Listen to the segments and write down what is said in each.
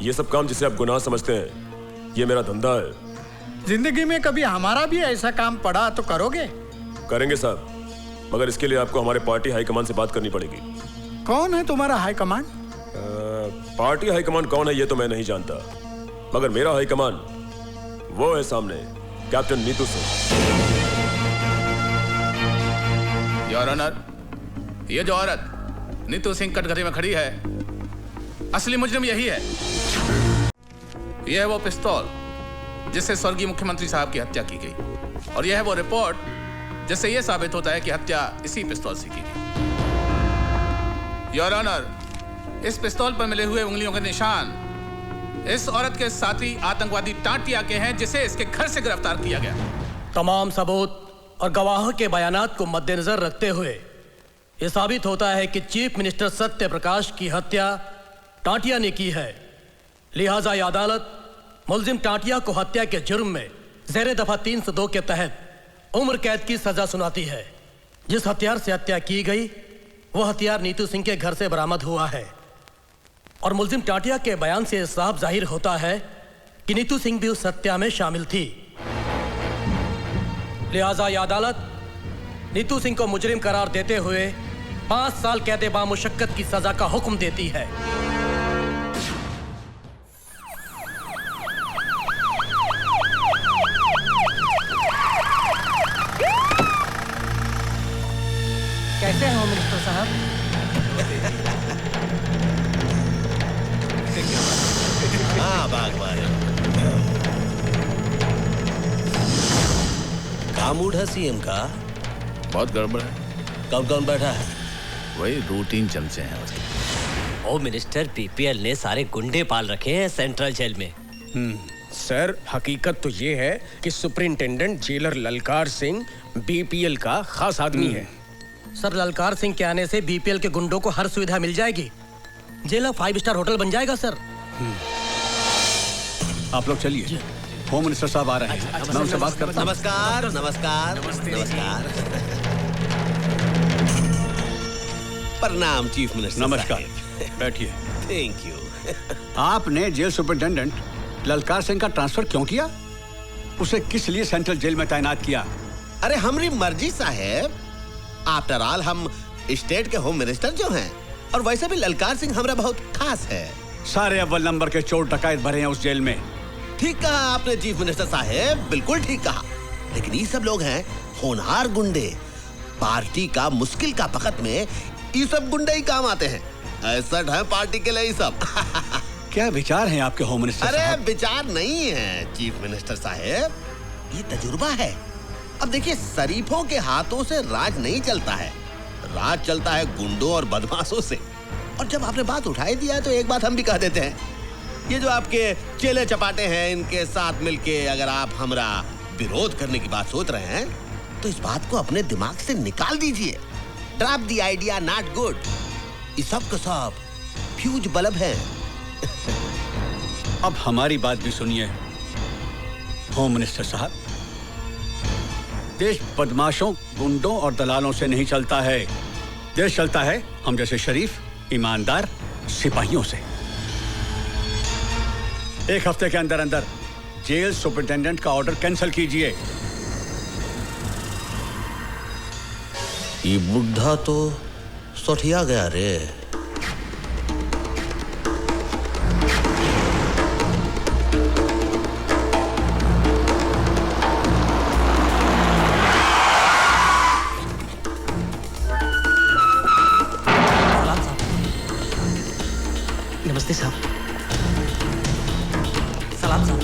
ये सब काम जिसे आप गुनाह समझते हैं, ये मेरा धंधा है। जिंदगी में कभी हमारा भी ऐसा काम पड़ा तो करोगे? करेंगे साहब, मगर इसके लिए आपको हमारे पार्टी हाईकमान से बात करनी पड़ेगी। कौन है तुम्हारा हाईकमान? पार्टी हाईकमान कौन है ये तो मैं नहीं जानता, मगर मेरा हाईकमान वो है सामने, captain Neetu Singh. Your honour, ये जो औरत नीतू सिंह कटघरे में खड़ी है, असली मुजरिम यही है। यह है वो पिस्तौल जिससे स्वर्गीय मुख्यमंत्री साहब की हत्या की गई, और यह है वो रिपोर्ट जिससे यह साबित होता है कि हत्या इसी पिस्तौल से की गई। योर ऑनर, इस पिस्तौल पर मिले हुए उंगलियों के निशान इस औरत के साथी आतंकवादी टाटिया के हैं, जिसे इसके घर से गिरफ्तार किया गया। तमाम सबूत और गवाहों के बयानात को मद्देनजर रखते हुए यह साबित होता है कि चीफ मिनिस्टर सत्य प्रकाश की हत्या टाटिया ने की है। लिहाजा यह अदालत मुलजिम टाटिया को हत्या के जुर्म में ज़ेरे दफा 302 के तहत उम्र कैद की सजा सुनाती है। जिस हथियार से हत्या की गई वह हथियार नीतू सिंह के घर से बरामद हुआ है, और मुलजिम टाटिया के बयान से साफ जाहिर होता है कि नीतू सिंह भी उस हत्या में शामिल थी। लिहाजा यह अदालत नीतू सिंह को मुजरिम करार देते हुए 5 साल कैद बामुशक्कत की सजा का हुक्म देती है। कैसे हैं होम मिनिस्टर साहब? हाँ बागवान, का मूड है सीएम का? बहुत गड़बड़ है। कौन कौन बैठा है? वही रूटीन चमचे हैं उसके। होम मिनिस्टर बीपीएल ने सारे गुंडे पाल रखे हैं सेंट्रल जेल में। सर, हकीकत तो ये है कि सुपरिंटेंडेंट जेलर ललकार सिंह बीपीएल का खास आदमी है। सर, ललकार सिंह के आने से बीपीएल के गुंडों को हर सुविधा मिल जाएगी। जेल 5 स्टार होटल बन जाएगा सर। आप लोग चलिए, होम मिनिस्टर साहब आ रहे हैं, मैं उनसे बात करता हूं। नमस्कार नमस्कार नमस्कार। प्रणाम चीफ मिनिस्टर। नमस्कार, बैठिए। Thank you. आपने जेल सुपरिंटेंडेंट ललकार सिंह का ट्रांसफर क्यों किया? उसे किस लिए सेंट्रल जेल में तैनात किया? अरे हमारी मर्जी साहब, आफ्टर ऑल हम स्टेट के होम मिनिस्टर जो हैं, और वैसे भी ललकार सिंह हमारा बहुत खास है। सारे अव्वल नंबर के चोर डकैत भरे हैं उस जेल में। ठीक कहा आपने चीफ मिनिस्टर साहब, बिल्कुल ठीक कहा। लेकिन ये सब लोग हैं होनहार गुंडे। पार्टी का मुश्किल का वक्त में ये सब गुंडे ही काम आते हैं। ऐसा है पार्टी के लिए ये सब। क्या विचार हैं आपके होम मिनिस्टर अरे साहब? विचार नहीं है चीफ मिनिस्टर साहब, ये तजुर्बा है। अब देखिए, शरीफों के हाथों से राज नहीं चलता है, राज चलता है गुंडों और बदमाशों से। और जब आपने बात उठाई दिया है तो एक बात हम भी कह देते हैं, ये जो आपके चेले चपाटे हैं, इनके साथ मिलके अगर आप हमरा विरोध करने की बात सोच रहे हैं तो इस बात को अपने दिमाग से निकाल दीजिए। Drop the idea, not good. ये सब का सब फ्यूज बल्ब है। अब हमारी बात भी सुनिए होम मिनिस्टर साहब। देश बदमाशों, गुंडों और दलालों से नहीं चलता है। देश चलता है हम जैसे शरीफ, ईमानदार सिपाहियों से। 1 हफ्ते के अंदर अंदर जेल सुपरिटेंडेंट का ऑर्डर कैंसिल कीजिए। ये बुढ़ा तो सठिया गया रे। नमस्ते साहब। सलाम साहब।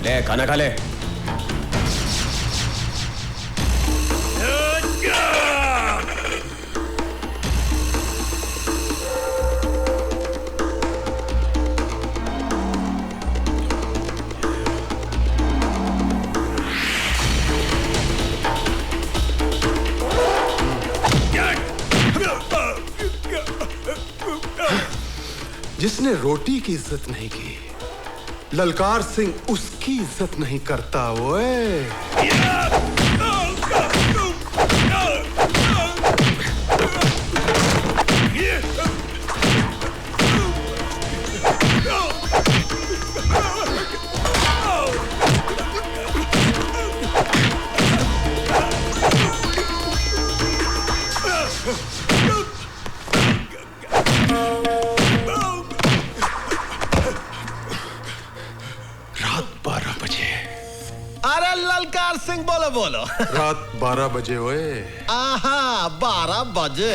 ले खाना खा ले। जिसने रोटी की इज्जत नहीं की, ललकार सिंह उसकी इज्जत नहीं करता। ओए रात 12 बजे ओए। आहा 12 बजे।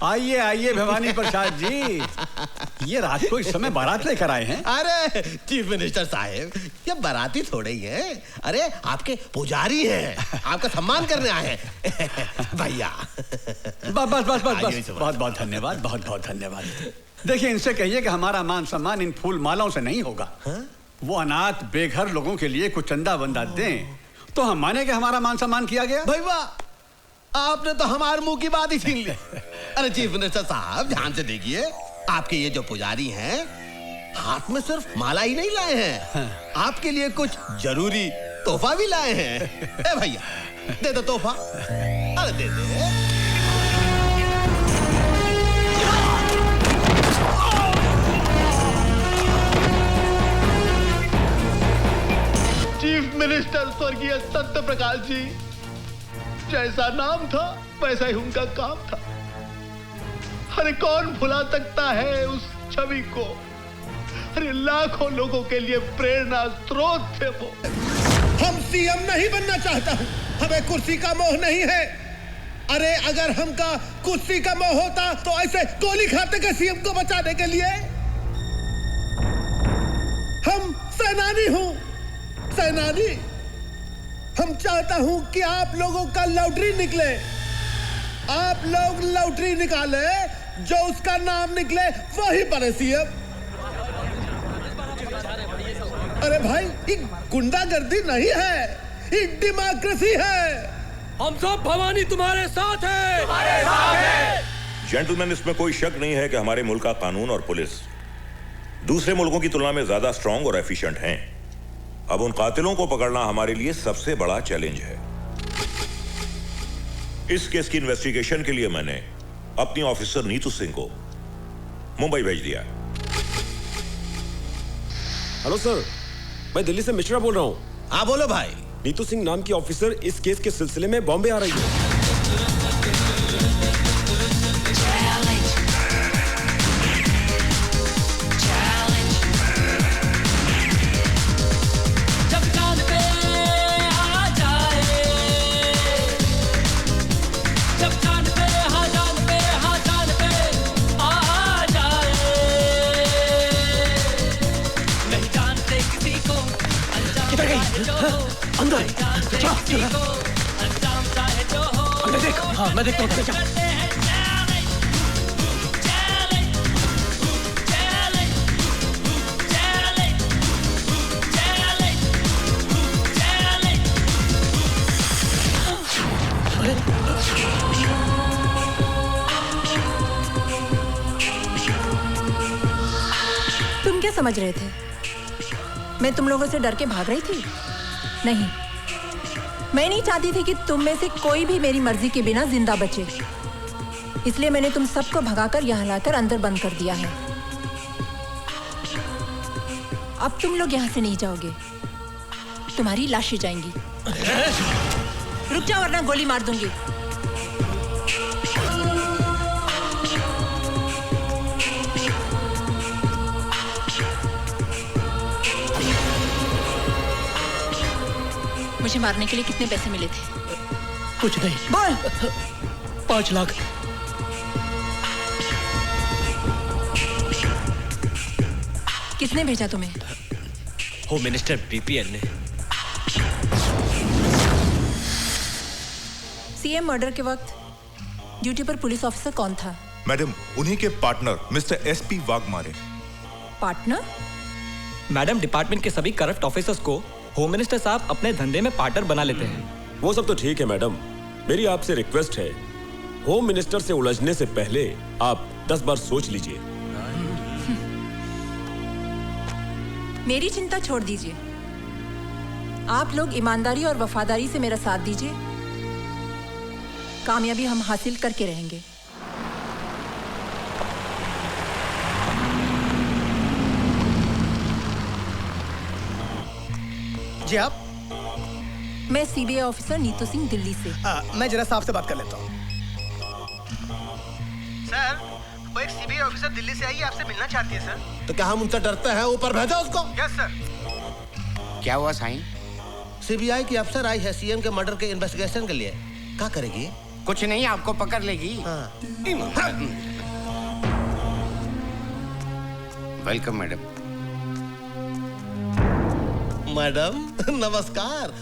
आइए आइए भवानी प्रसाद जी, ये रात को इस समय बारात लेकर आए हैं। अरे चीफ मिनिस्टर साहब, ये बाराती थोड़े ही हैं। अरे आपके पुजारी हैं, आपका सम्मान करने आए हैं भैया। बस बस बस बस बस, बहुत बहुत धन्यवाद, बहुत बहुत धन्यवाद। देखिए इनसे कहिए कि हमारा मान सम्मान इन फूल मालाओं से नहीं होगा। वो अनाथ बेघर लोगों के लिए कुछ चंदा वंदा दें तो हम माने कि हमारा मान सम्मान किया गया। भैया आपने तो हमारे मुंह की बात ही छीन ली। अरे चीफ मिनिस्टर साहब ध्यान से देखिए, आपके ये जो पुजारी हैं हाथ में सिर्फ माला ही नहीं लाए हैं, आपके लिए कुछ जरूरी तोहफा भी लाए हैं। ए भैया दे दो तोहफा। अरे दे दे। चीफ मिनिस्टर स्वर्गीय सत्य प्रकाश जी, जैसा नाम था वैसा ही उनका काम था। अरे कौन भुला सकता है उस छवि को। अरे लाखों लोगों के लिए प्रेरणा स्रोत थे वो। हम सीएम नहीं बनना चाहता हूं, हमें कुर्सी का मोह नहीं है। अरे अगर हमका कुर्सी का मोह होता तो ऐसे गोली खाते के सीएम को बचाने के लिए। हम सेनानी हूं, सेनानी। हम चाहता हूं कि आप लोगों का लॉटरी निकले, आप लोग लॉटरी निकाले, जो उसका नाम निकले वही बने सीएम। अरे भाई ये गुंडागर्दी नहीं है, ये डेमोक्रेसी है। हम सब भवानी तुम्हारे साथ हैं। जेंटलमैन, इसमें कोई शक नहीं है कि हमारे मुल्क का कानून और पुलिस दूसरे मुल्कों की तुलना में ज्यादा स्ट्रांग और एफिशिएंट हैं। अब उन कातिलों को पकड़ना हमारे लिए सबसे बड़ा चैलेंज है। इस केस की इन्वेस्टिगेशन के लिए मैंने अपनी ऑफिसर नीतू सिंह को मुंबई भेज दिया। हेलो सर, मैं दिल्ली से मिश्रा बोल रहा हूँ। हाँ बोलो भाई। नीतू सिंह नाम की ऑफिसर इस केस के सिलसिले में बॉम्बे आ रही है। अंदर अंदर देख। हाँ मैं देखता हूँ। तुम क्या समझ रहे थे? मैं तुम लोगों से डर के भाग रही थी? नहीं, मैं नहीं चाहती थी कि तुम में से कोई भी मेरी मर्जी के बिना जिंदा बचे। इसलिए मैंने तुम सबको भगाकर यहाँ लाकर अंदर बंद कर दिया है। अब तुम लोग यहाँ से नहीं जाओगे, तुम्हारी लाशें जाएंगी। रुक जाओ वरना गोली मार दूंगी। मुझे मारने के लिए कितने पैसे मिले थे? कुछ नहीं। बोल। 5 लाख। किसने भेजा तुम्हें? होम मिनिस्टर बीपीएल ने। सीएम मर्डर के वक्त ड्यूटी पर पुलिस ऑफिसर कौन था? मैडम, उन्हीं के partner mister SP Waghmare. Partner? Madam, department के सभी करप्ट ऑफिसर्स को होम मिनिस्टर साहब अपने धंधे में पार्टनर बना लेते हैं। वो सब तो ठीक है मैडम, मेरी आपसे रिक्वेस्ट है, होम मिनिस्टर से उलझने से पहले आप 10 बार सोच लीजिए। मेरी चिंता छोड़ दीजिए। आप लोग ईमानदारी और वफादारी से मेरा साथ दीजिए, कामयाबी हम हासिल करके रहेंगे। जी आप? मैं सीबीआई ऑफिसर नीतू सिंह, दिल्ली से। मैं जरा साहब से बात कर लेता हूँ। सर, वो एक सीबीआई ऑफिसर दिल्ली से आई है, आपसे मिलना चाहती है सर। तो क्या हम उनसे डरते हैं? ऊपर भेजा उसको। Yes sir. क्या हुआ साईं? सीबीआई की अफसर आई है सीएम के मर्डर के इन्वेस्टिगेशन के लिए। क्या करेगी? कुछ नहीं, आपको पकड़ लेगी। Welcome madam. मैडम नमस्कार।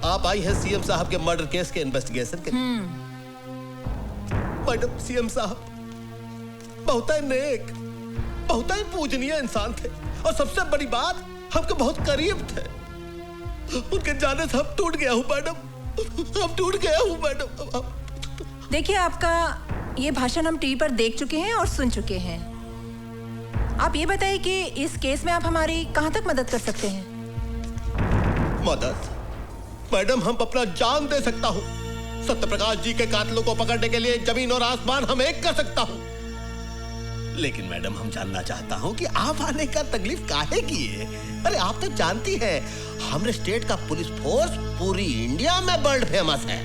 आप आई है सीएम साहब के मर्डर केस के इन्वेस्टिगेशन के लिए। मैडम, सीएम साहब बहुत ही नेक, बहुत ही पूजनीय इंसान थे और सबसे बड़ी बात, हमके बहुत करीब थे। उनके जाने से हम टूट गया हूँ मैडम, हम टूट गया हूँ मैडम। देखिए, आपका ये भाषण हम टीवी पर देख चुके हैं और सुन चुके हैं। आप ये बताइए कि इस केस में आप हमारी कहाँ तक मदद कर सकते हैं? मदद? मैडम, हम अपना जान दे सकता हूँ। सत्य प्रकाश जी के कातिलों को पकड़ने के लिए जमीन और आसमान हम एक कर सकता हूँ। लेकिन मैडम, हम जानना चाहता हूँ कि आप आने का तकलीफ काहे किए? अरे आप तो जानती हैं, हमारे स्टेट का पुलिस फोर्स पूरी इंडिया में वर्ल्ड फेमस है।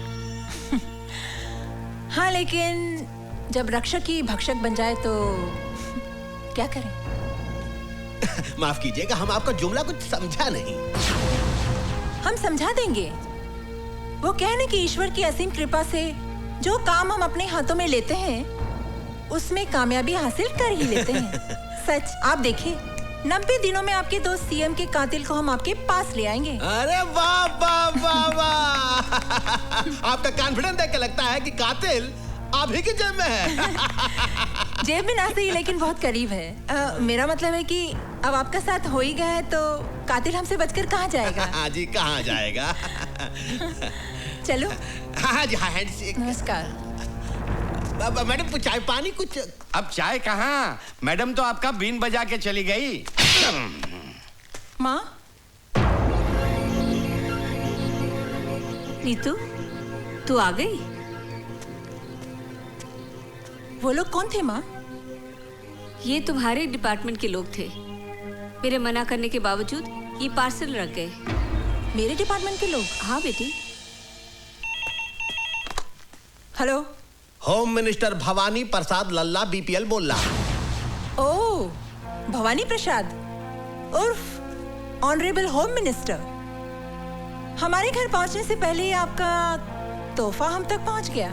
हाँ, लेकिन जब रक्षक ही भक्षक बन जाए तो क्या करें? माफ कीजिएगा, हम आपका जुमला कुछ समझा नहीं। हम समझा देंगे। वो कहने कि ईश्वर की असीम कृपा से जो काम हम अपने हाथों में लेते हैं उसमें कामयाबी हासिल कर ही लेते हैं। सच, आप देखिए, 90 दिनों में आपके दोस्त सीएम के कातिल को हम आपके पास ले आएंगे। अरे वाह वाह वाह वाह! आपका कॉन्फिडेंस देख के लगता है कि कातिल आप ही की जेब में है। जेब में ना सही, लेकिन बहुत करीब है। मेरा मतलब है कि अब आपका साथ हो ही गया है तो कातिल हमसे बचकर कहाँ जाएगा? हाँ जी, कहाँ जाएगा? चलो। हाँ जी, हाँ जी। नमस्कार। मैडम, चाय पानी कुछ? अब चाय कहाँ, मैडम तो आपका बीन बजा के चली गई। माँ? नीतू, तू आ गई? वो लोग कौन थे माँ? ये तुम्हारे डिपार्टमेंट के लोग थे। मेरे मना करने के बावजूद ये पार्सल रख गए। मेरे डिपार्टमेंट के लोग? हाँ बेटी। हेलो, होम मिनिस्टर भवानी प्रसाद लल्ला बीपीएल बोल रहा। ओह, भवानी प्रसाद उर्फ ऑनरेबल होम मिनिस्टर। हमारे घर पहुंचने से पहले ही आपका तोहफा हम तक पहुंच गया।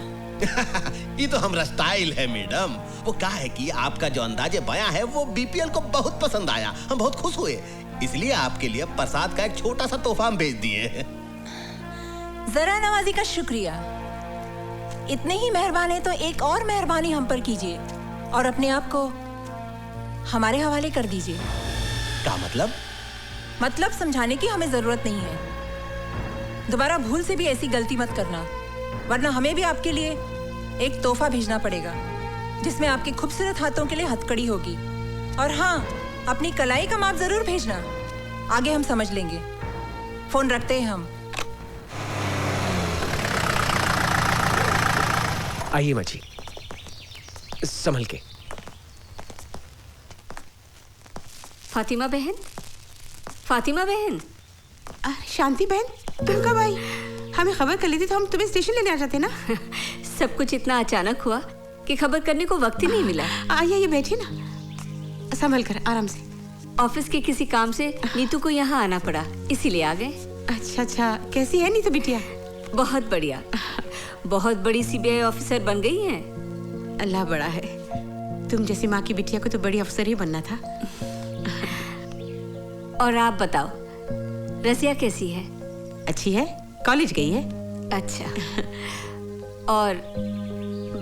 ये तो हमारा स्टाइल है मैडम। वो क्या है कि आपका जो अंदाजे बयां है वो बीपीएल को बहुत पसंद आया, हम बहुत खुश हुए, इसलिए आपके लिए प्रसाद का एक छोटा सा तोहफा हम भेज दिए। जरा नवाजी का शुक्रिया। इतने ही मेहरबान है तो एक और मेहरबानी हम पर कीजिए और अपने आप को हमारे हवाले कर दीजिए। क्या मतलब? मतलब समझाने की हमें जरूरत नहीं है। दोबारा भूल से भी ऐसी गलती मत करना, वरना हमें भी आपके लिए एक तोहफा भेजना पड़ेगा जिसमें आपके खूबसूरत हाथों के लिए हथकड़ी होगी। और हाँ, अपनी कलाई का माप जरूर भेजना, आगे हम समझ लेंगे। फोन रखते हैं हम। आइए माँ जी, संभल के। फातिमा बहन, फातिमा बहन। शांति बहन, तुम कब आई? हमें खबर कर ली थी तो हम तुम्हें स्टेशन लेने आ जाते ना। सब कुछ इतना अचानक हुआ कि खबर करने को वक्त ही नहीं मिला। आइए बैठिए ना, संभल कर, आराम से। ऑफिस के किसी काम से नीतू को यहाँ आना पड़ा, इसीलिए आ गए। अच्छा अच्छा, कैसी है नीतू बिटिया? बहुत बढ़िया, बहुत बड़ी सीबीआई ऑफिसर बन गई हैं। अल्लाह बड़ा है, तुम जैसी माँ की बिटिया को तो बड़ी अफसर ही बनना था। और आप बताओ, रसिया कैसी है? अच्छी है, कॉलेज गई है। अच्छा, और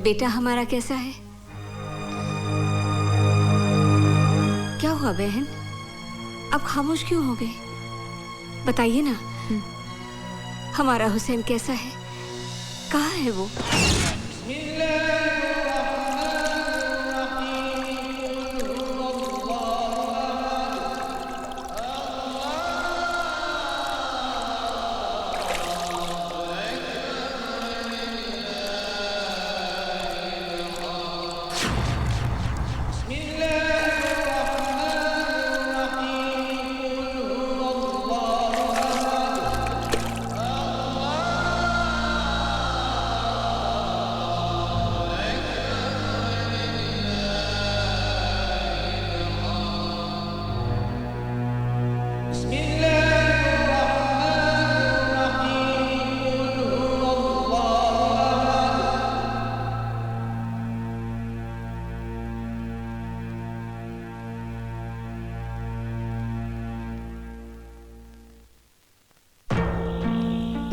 बेटा हमारा कैसा है? क्या हुआ बहन, अब खामोश क्यों हो गए? बताइए ना, हमारा हुसैन कैसा है? कहाँ है वो?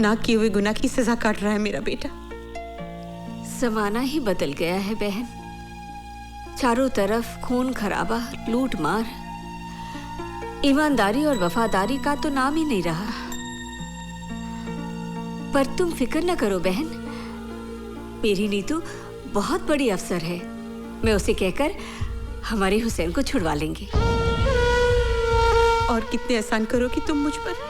ना किए हुए गुनाह की सजा काट रहा है मेरा बेटा। जमाना ही बदल गया है बहन। चारों तरफ खून खराबा, लूट मार, ईमानदारी और वफादारी का तो नाम ही नहीं रहा। पर तुम फिक्र न करो बहन, मेरी नीतू बहुत बड़ी अफसर है। मैं उसे कहकर हमारे हुसैन को छुड़वा लेंगे। और कितने एहसान करोगी तुम मुझ पर।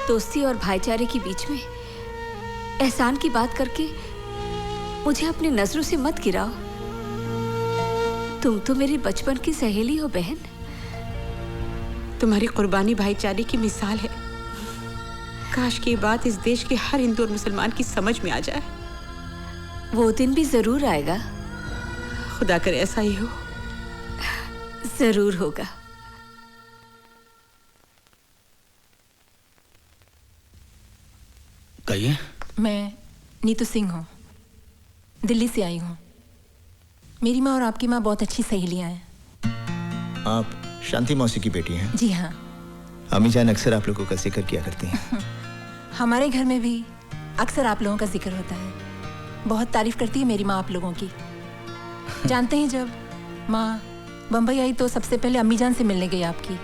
दोस्ती और भाईचारे के बीच में एहसान की बात करके मुझे अपनी नजरों से मत गिराओ। तुम तो मेरी बचपन की सहेली हो बहन। तुम्हारी कुर्बानी भाईचारे की मिसाल है। काश की बात इस देश के हर हिंदू और मुसलमान की समझ में आ जाए। वो दिन भी जरूर आएगा। खुदा करे ऐसा ही हो। जरूर होगा। कहिए। मैं नीतू सिंह हूँ, दिल्ली से आई हूँ। मेरी माँ और आपकी माँ बहुत अच्छी सहेलियाँ हैं। आप शांति मौसी की बेटी हैं? जी हाँ। अम्मी जान अक्सर आप लोगों का जिक्र किया करती हैं। हमारे घर में भी अक्सर आप लोगों का जिक्र होता है। बहुत तारीफ करती है मेरी माँ आप लोगों की। जानते हैं जब माँ बम्बई आई तो सबसे पहले अम्मी जान से मिलने गई आपकी,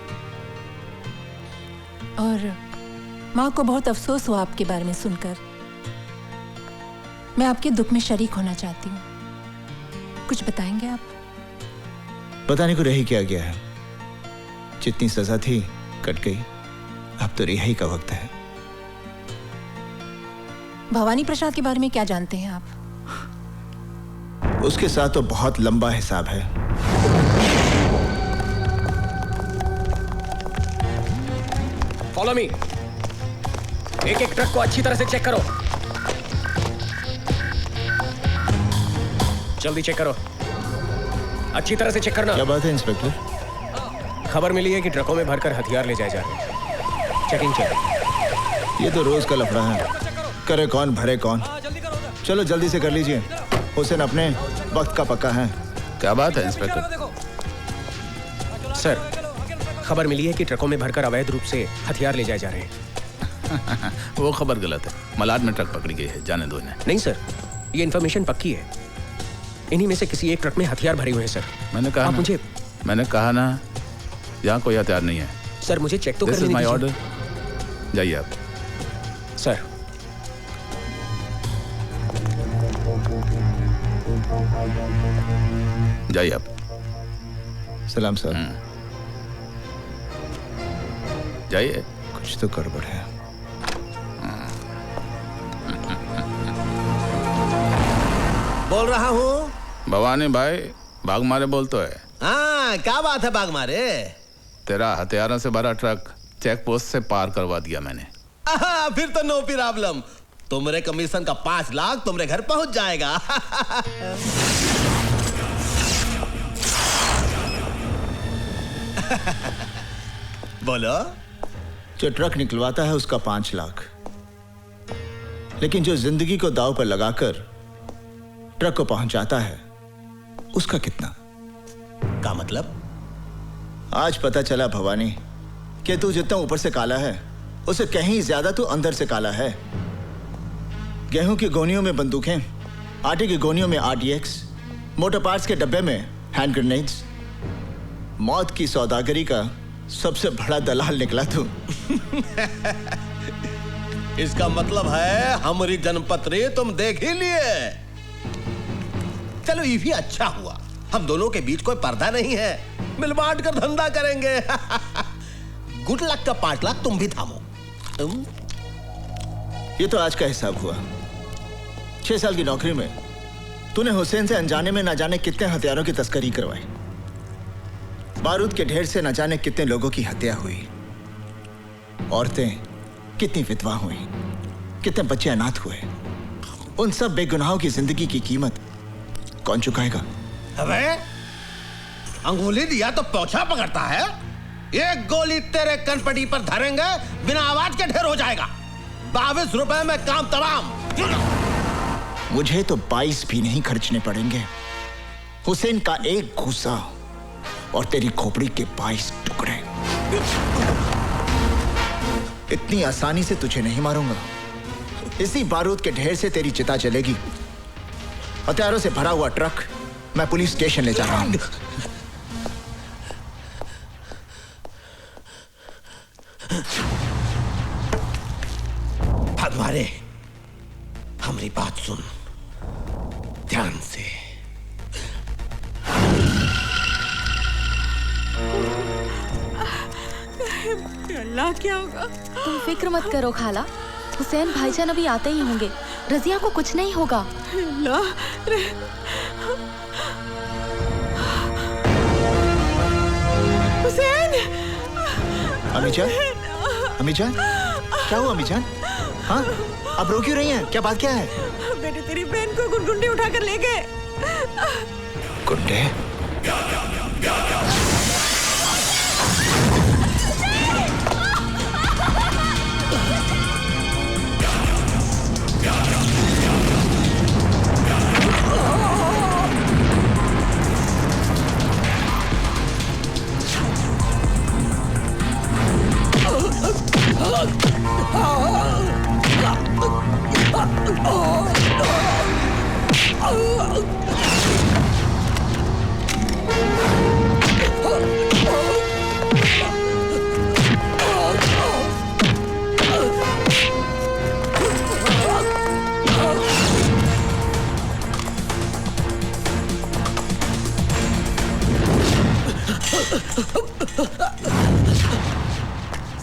और माँ को बहुत अफसोस हुआ आपके बारे में सुनकर। मैं आपके दुख में शरीक होना चाहती हूँ। कुछ बताएंगे आप? बताने को रही क्या गया है। जितनी सजा थी कट गई, अब तो रिहाई का वक्त है। भवानी प्रसाद के बारे में क्या जानते हैं आप? उसके साथ तो बहुत लंबा हिसाब है। Follow me. एक एक ट्रक को अच्छी तरह से चेक करो। जल्दी चेक करो, अच्छी तरह से चेक करना। क्या बात है इंस्पेक्टर? खबर मिली है कि ट्रकों में भरकर हथियार ले जाए जा रहे हैं। चेकिंग चलो। ये तो रोज का लफड़ा है। करे कौन भरे कौन। चलो जल्दी से कर लीजिए। हुसैन अपने वक्त का पक्का है। क्या बात है इंस्पेक्टर? सर, खबर मिली है कि ट्रकों में भरकर अवैध रूप से हथियार ले जाए जा रहे हैं। वो खबर गलत है। मलाड में ट्रक पकड़ी गई है, जाने दो इन्हें। नहीं सर, ये इन्फॉर्मेशन पक्की है। इन्हीं में से किसी एक ट्रक में हथियार भरे हुए हैं सर। मैंने कहा ना यहाँ कोई हथियार नहीं है। सर मुझे चेक तो करने दीजिए। My order. जाइए आप। सर जाइए आप। सलाम सर। जाइए। कुछ तो गड़बड़ है। बोल रहा हूँ। भवानी भाई, भाग मारे बोल तो है। हाँ, क्या बात है भाग मारे? तेरा हथियारों से भरा ट्रक चेक पोस्ट से पार करवा दिया मैंने। फिर तो नो प्रॉब्लम। तुम्हारे कमीशन का 5 लाख तुम्हारे घर पहुंच जाएगा। बोलो। जो ट्रक निकलवाता है उसका 5 लाख, लेकिन जो जिंदगी को दांव पर लगाकर ट्रक को पहुंचाता है उसका कितना? का मतलब? आज पता चला भवानी कि तू जितना ऊपर से काला है उसे कहीं ज्यादा तू अंदर से काला है। गेहूं की गोनियों में बंदूकें, आटे की गोनियों में RDX, मोटर पार्ट्स के डब्बे में हैंड ग्रेनेड्स। मौत की सौदागरी का सबसे बड़ा दलाल निकला तू। इसका मतलब है हमारी जनपत्री तुम देख ही लिए। चलो ये भी अच्छा हुआ, हम दोनों के बीच कोई पर्दा नहीं है। मिल बांट कर धंधा करेंगे। गुड लक का 5 लाख तुम भी थामो। ये तो आज का हिसाब हुआ। 6 साल की नौकरी में तूने हुसैन से अनजाने में न जाने कितने हथियारों की तस्करी करवाई। बारूद के ढेर से न जाने कितने लोगों की हत्या हुई। औरतें कितनी विधवा हुई, कितने बच्चे अनाथ हुए। उन सब बेगुनाहों की जिंदगी की कीमत कौन चुकाएगा? अबे अंगुली दिया तो पोछा पकड़ता है। एक गोली तेरे कनपटी पर धरेंगे बिना आवाज के ढेर हो जाएगा। 22 रुपए में काम तमाम। मुझे तो 22 भी नहीं खर्चने पड़ेंगे। हुसैन का एक घूसा और तेरी खोपड़ी के 22 टुकड़े। इतनी आसानी से तुझे नहीं मारूंगा। इसी बारूद के ढेर से तेरी चिता जलेगी। हथियारों से भरा हुआ ट्रक मैं पुलिस स्टेशन ले जा रहा हूं। भगवाने, हमारी बात सुन ध्यान से। अल्लाह, क्या होगा? तुम फिक्र मत करो खाला, हुसैन भाईजान अभी आते ही होंगे। रजिया को कुछ नहीं होगा। हुसैन! अमीजान, अमीजान, क्या हुआ अमीजान? हाँ, अब रो क्यों रही हैं? क्या बात क्या है? बेटे, तेरी बहन को गुंडे उठाकर ले गए। गुंडे?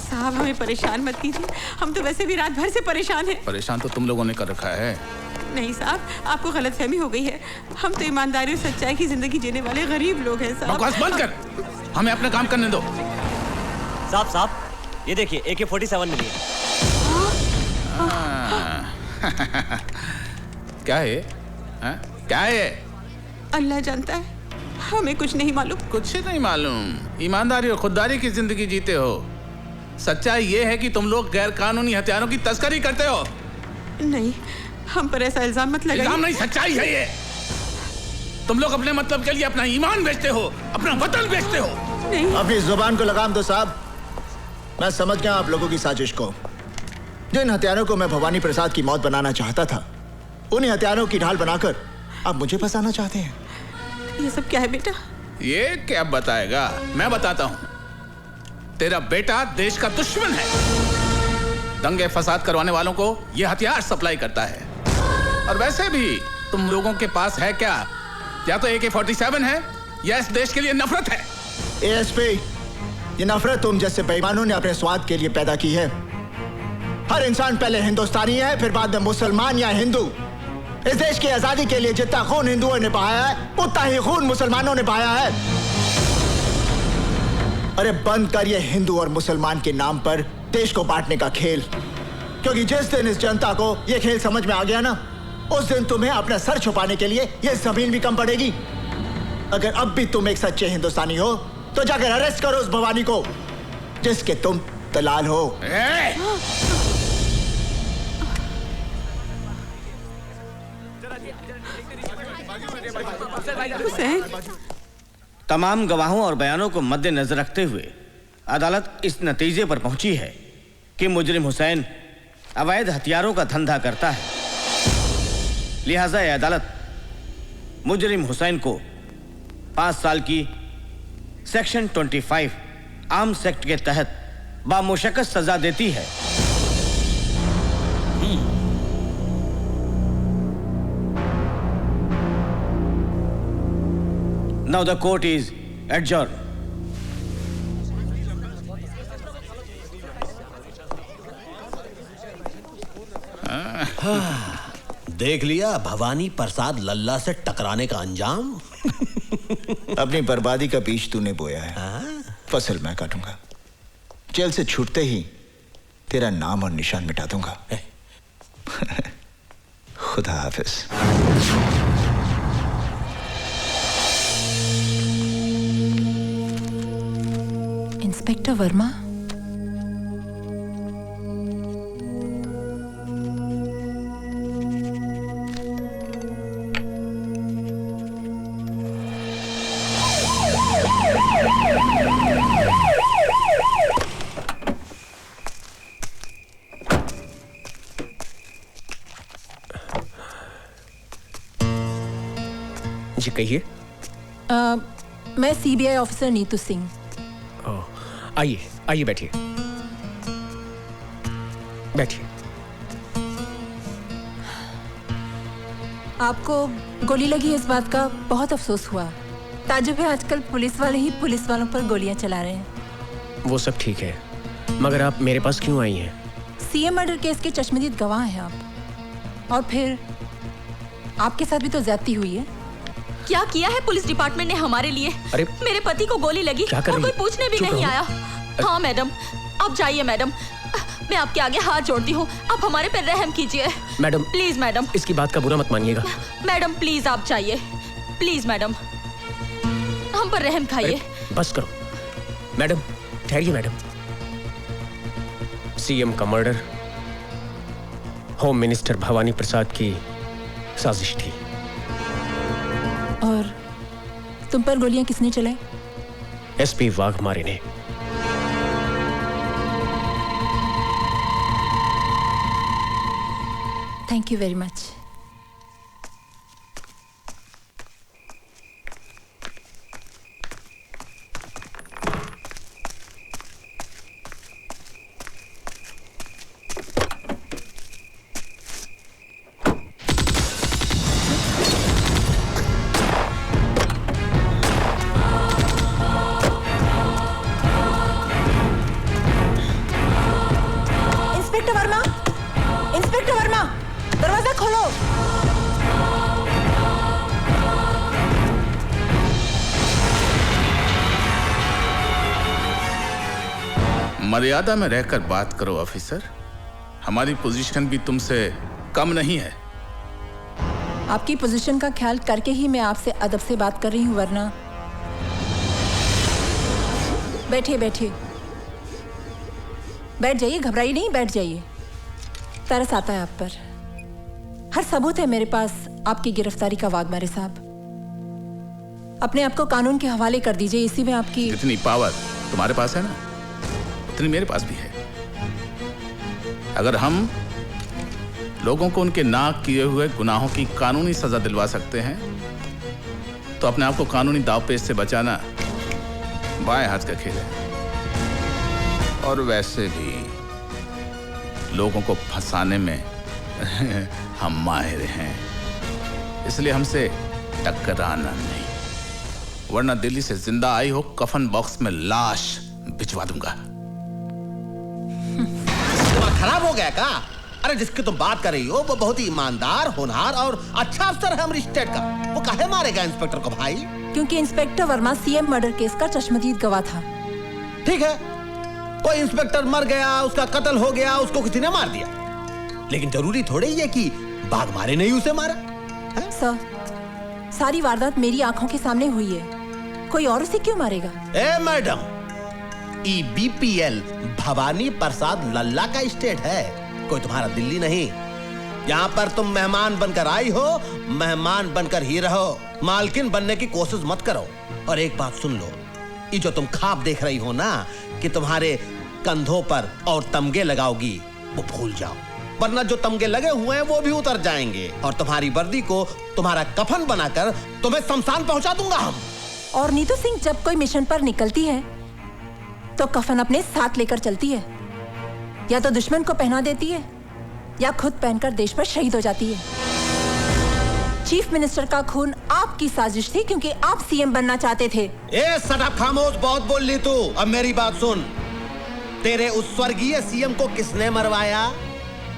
साहब, हमें परेशान मत कीजिए, हम तो वैसे भी रात भर से परेशान हैं। परेशान तो तुम लोगों ने कर रखा है। नहीं साहब, आपको गलतफहमी हो गई है। हम तो ईमानदारी और सच्चाई की जिंदगी जीने वाले गरीब लोग हैं साहब। बकवास बंद कर, हमें अपना काम करने दो। साहब, ये देखिए AK-47 मिली है। क्या है? क्या है? अल्लाह जानता है, हमें कुछ नहीं मालूम। कुछ नहीं मालूम? ईमानदारी और खुददारी की जिंदगी जीते हो। सच्चाई ये है कि तुम लोग गैर कानूनी हथियारों की तस्करी करते हो। नहीं, हम पर ऐसा इल्जाम मत लगाइए। इल्जाम नहीं, सच्चाई है ये। तुम लोग अपने मतलब के लिए अपना ईमान बेचते हो, अपना वतन बेचते हो। नहीं। अपनी जुबान को लगाम दो साहब। मैं समझ गया आप लोगों की साजिश को। जिन हथियारों को मैं भवानी प्रसाद की मौत बनाना चाहता था, उन्हीं हथियारों की ढाल बनाकर आप मुझे फंसाना चाहते हैं। ये सब क्या है बेटा? ये क्या बताएगा? मैं बताता हूँ। तेरा बेटा देश का दुश्मन है। दंगे फसाद करवाने वालों को ये हथियार सप्लाई करता है। और वैसे भी तुम लोगों के पास है क्या? या तो AK-47 है या इस देश के लिए नफरत है। ASP, ये नफरत तुम जैसे बेईमानों ने अपने स्वाद के लिए पैदा की है। हर इंसान पहले हिंदुस्तानी है, फिर बाद में मुसलमान या हिंदू। इस देश की आजादी के लिए जितना खून हिंदुओं ने बहाया है, उतना ही खून मुसलमानों ने बहाया है। अरे बंद कर ये हिंदू और मुसलमान के नाम पर देश को बांटने का खेल। क्योंकि जिस दिन इस जनता को ये खेल समझ में आ गया ना, उस दिन तुम्हें अपना सर छुपाने के लिए ये जमीन भी कम पड़ेगी। अगर अब भी तुम एक सच्चे हिंदुस्तानी हो तो जाकर अरेस्ट करो उस भवानी को जिसके तुम दलाल हो। तमाम गवाहों और बयानों को मद्देनजर रखते हुए अदालत इस नतीजे पर पहुंची है कि मुजरिम हुसैन अवैध हथियारों का धंधा करता है। लिहाजा यह अदालत मुजरिम हुसैन को 5 साल की सेक्शन 25 आर्म्स एक्ट के तहत बामुशक्कत सजा देती है। Now the court is adjourned. देख लिया भवानी प्रसाद लल्ला से टकराने का अंजाम। अपनी बर्बादी का बीज तूने बोया है, फसल मैं काटूंगा। जेल से छूटते ही तेरा नाम और निशान मिटा दूंगा। खुदा हाफिज। इंस्पेक्टर वर्मा, जी कहिए। मैं सीबीआई ऑफिसर नीतू सिंह। आइए आइए, बैठिए बैठिए। आपको गोली लगी इस बात का बहुत अफसोस हुआ। ताजुब है, आजकल पुलिस वाले ही पुलिस वालों पर गोलियां चला रहे हैं। वो सब ठीक है, मगर आप मेरे पास क्यों आई हैं? सीएम मर्डर केस के चश्मदीद गवाह हैं आप, और फिर आपके साथ भी तो ज्यादती हुई है। क्या किया है पुलिस डिपार्टमेंट ने हमारे लिए? अरे मेरे पति को गोली लगी और कोई पूछने भी नहीं आया। हाँ मैडम, आप जाइए मैडम, मैं आपके आगे हाथ जोड़ती हूँ, आप हमारे पे रहम कीजिए मैडम। प्लीज मैडम, इसकी बात का बुरा मत मानिएगा। मैडम प्लीज आप जाइए, प्लीज मैडम, हम पर रहम खाइए। बस करो मैडम, ठहरिए मैडम। सीएम का मर्डर होम मिनिस्टर भवानी प्रसाद की साजिश थी। और तुम पर गोलियां किसने चलाई? एसपी वाघमारे ने। Thank you very much. Inspector Verma, दरवाजा खोलो। मर्यादा में रहकर बात करो ऑफिसर, हमारी पोजीशन भी तुमसे कम नहीं है। आपकी पोजीशन का ख्याल करके ही मैं आपसे अदब से बात कर रही हूँ, वरना। बैठिए बैठिए, बैठ जाइए, घबराइए नहीं, बैठ जाइए। तरस आता है आप पर। हर सबूत है मेरे पास आपकी गिरफ्तारी का, वाघमारे साहब। अपने आप को कानून के हवाले कर दीजिए, इसी में आपकी जितनी पावर तुम्हारे पास है ना, उतनी मेरे पास भी है। अगर हम लोगों को उनके नाक किए हुए गुनाहों की कानूनी सजा दिलवा सकते हैं, तो अपने आप को कानूनी दावपेच से बचाना बाएं हाथ का खेल है। और वैसे भी लोगों को फंसाने में हम माहिर हैं, इसलिए हमसे टकराना नहीं, वरना दिल्ली से जिंदा आई हो कफन बॉक्स में लाश भिजवा दूंगा। खराब हो गया का? अरे जिसकी तुम बात कर रही हो वो बहुत ही ईमानदार, होनहार और अच्छा अफसर है हमारी स्टेट का। वो काहे मारेगा इंस्पेक्टर को भाई? क्योंकि inspector Verma CM murder case का चश्मदीद गवाह था। ठीक है, कोई इंस्पेक्टर मर गया, उसका कत्ल हो गया, उसको किसी ने मार दिया, लेकिन जरूरी थोड़े ही है कि वाघमारे ने ही उसे मारा। सर, सारी वारदात मेरी आंखों के सामने हुई है, कोई और उसे क्यों मारेगा? ए मैडम, EBPL भवानी प्रसाद लल्ला का स्टेट है, कोई तुम्हारा दिल्ली नहीं। यहाँ पर तुम मेहमान बनकर आई हो, मेहमान बनकर ही रहो, मालकिन बनने की कोशिश मत करो। और एक बात सुन लो, ये जो तुम ख्वाब देख रही हो ना कि तुम्हारे कंधों पर और तमगे लगाओगी, वो भूल जाओ, वरना जो तमगे लगे हुए हैं वो भी उतर जाएंगे और तुम्हारी वर्दी को तुम्हारा कफन बनाकर तुम्हें शमशान पहुंचा दूंगा हम। और नीतू सिंह जब कोई मिशन पर निकलती है तो कफन अपने साथ लेकर चलती है, या तो दुश्मन को पहना देती है या खुद पहनकर देश पर शहीद हो जाती है। चीफ मिनिस्टर का खून आपकी साजिश थी, क्योंकि आप सीएम बनना चाहते थे। ए सटअप, खामोश, बहुत बोल ली तू। अब मेरी बात सुन, तेरे उस स्वर्गीय सीएम को किसने मरवाया?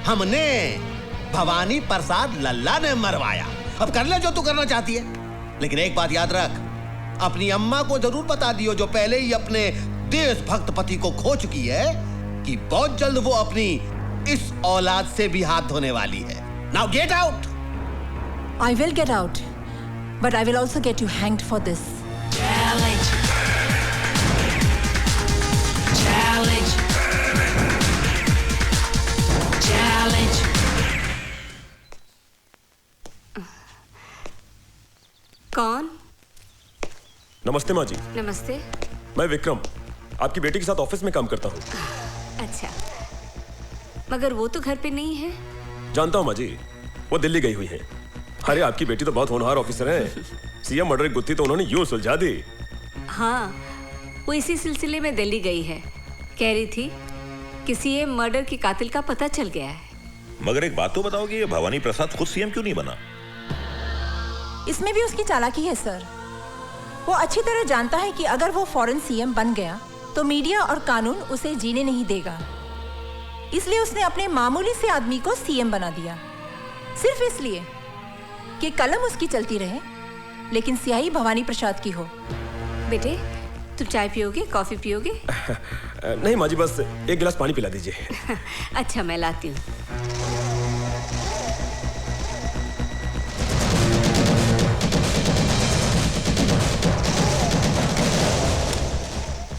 हमने, भवानी प्रसाद लल्ला ने मरवाया। अब कर ले जो तू करना चाहती है, लेकिन एक बात याद रख, अपनी अम्मा को जरूर बता दियो, जो पहले ही अपने देशभक्त पति को खो चुकी है, कि बहुत जल्द वो अपनी इस औलाद से भी हाथ धोने वाली है। Now get out. I will get out, but I will also get you hanged for this. Challenge. Challenge. Challenge. कौन? नमस्ते माँ जी। नमस्ते। मैं विक्रम, आपकी बेटी के साथ ऑफिस में काम करता हूँ। अच्छा, मगर वो तो घर पे नहीं है। जानता हूँ माँ जी, वो दिल्ली गई हुई है। अरे आपकी बेटी तो बहुत होनहार ऑफिसर है। सीएम मर्डर की गुत्थी तो उन्होंने यूं सुलझा दी। हाँ, वो इसी सिलसिले में दिल्ली गई है। कह रही थी कि सीएम मर्डर के कातिल का पता चल गया है। मगर एक बात तो बताओ कि ये भवानी प्रसाद खुद सीएम क्यों नहीं बना? इसमें भी उसकी चालाकी है सर। वो अच्छी तरह जानता है कि अगर वो फौरन सीएम बन गया तो मीडिया और कानून उसे जीने नहीं देगा। इसलिए उसने अपने मामूली से आदमी को सीएम बना दिया, सिर्फ इसलिए कि कलम उसकी चलती रहे लेकिन स्याही भवानी प्रसाद की हो। बेटे, तुम चाय पियोगे, कॉफी पियोगे? नहीं माँ जी, बस एक गिलास पानी पिला दीजिए। अच्छा, मैं लाती हूँ।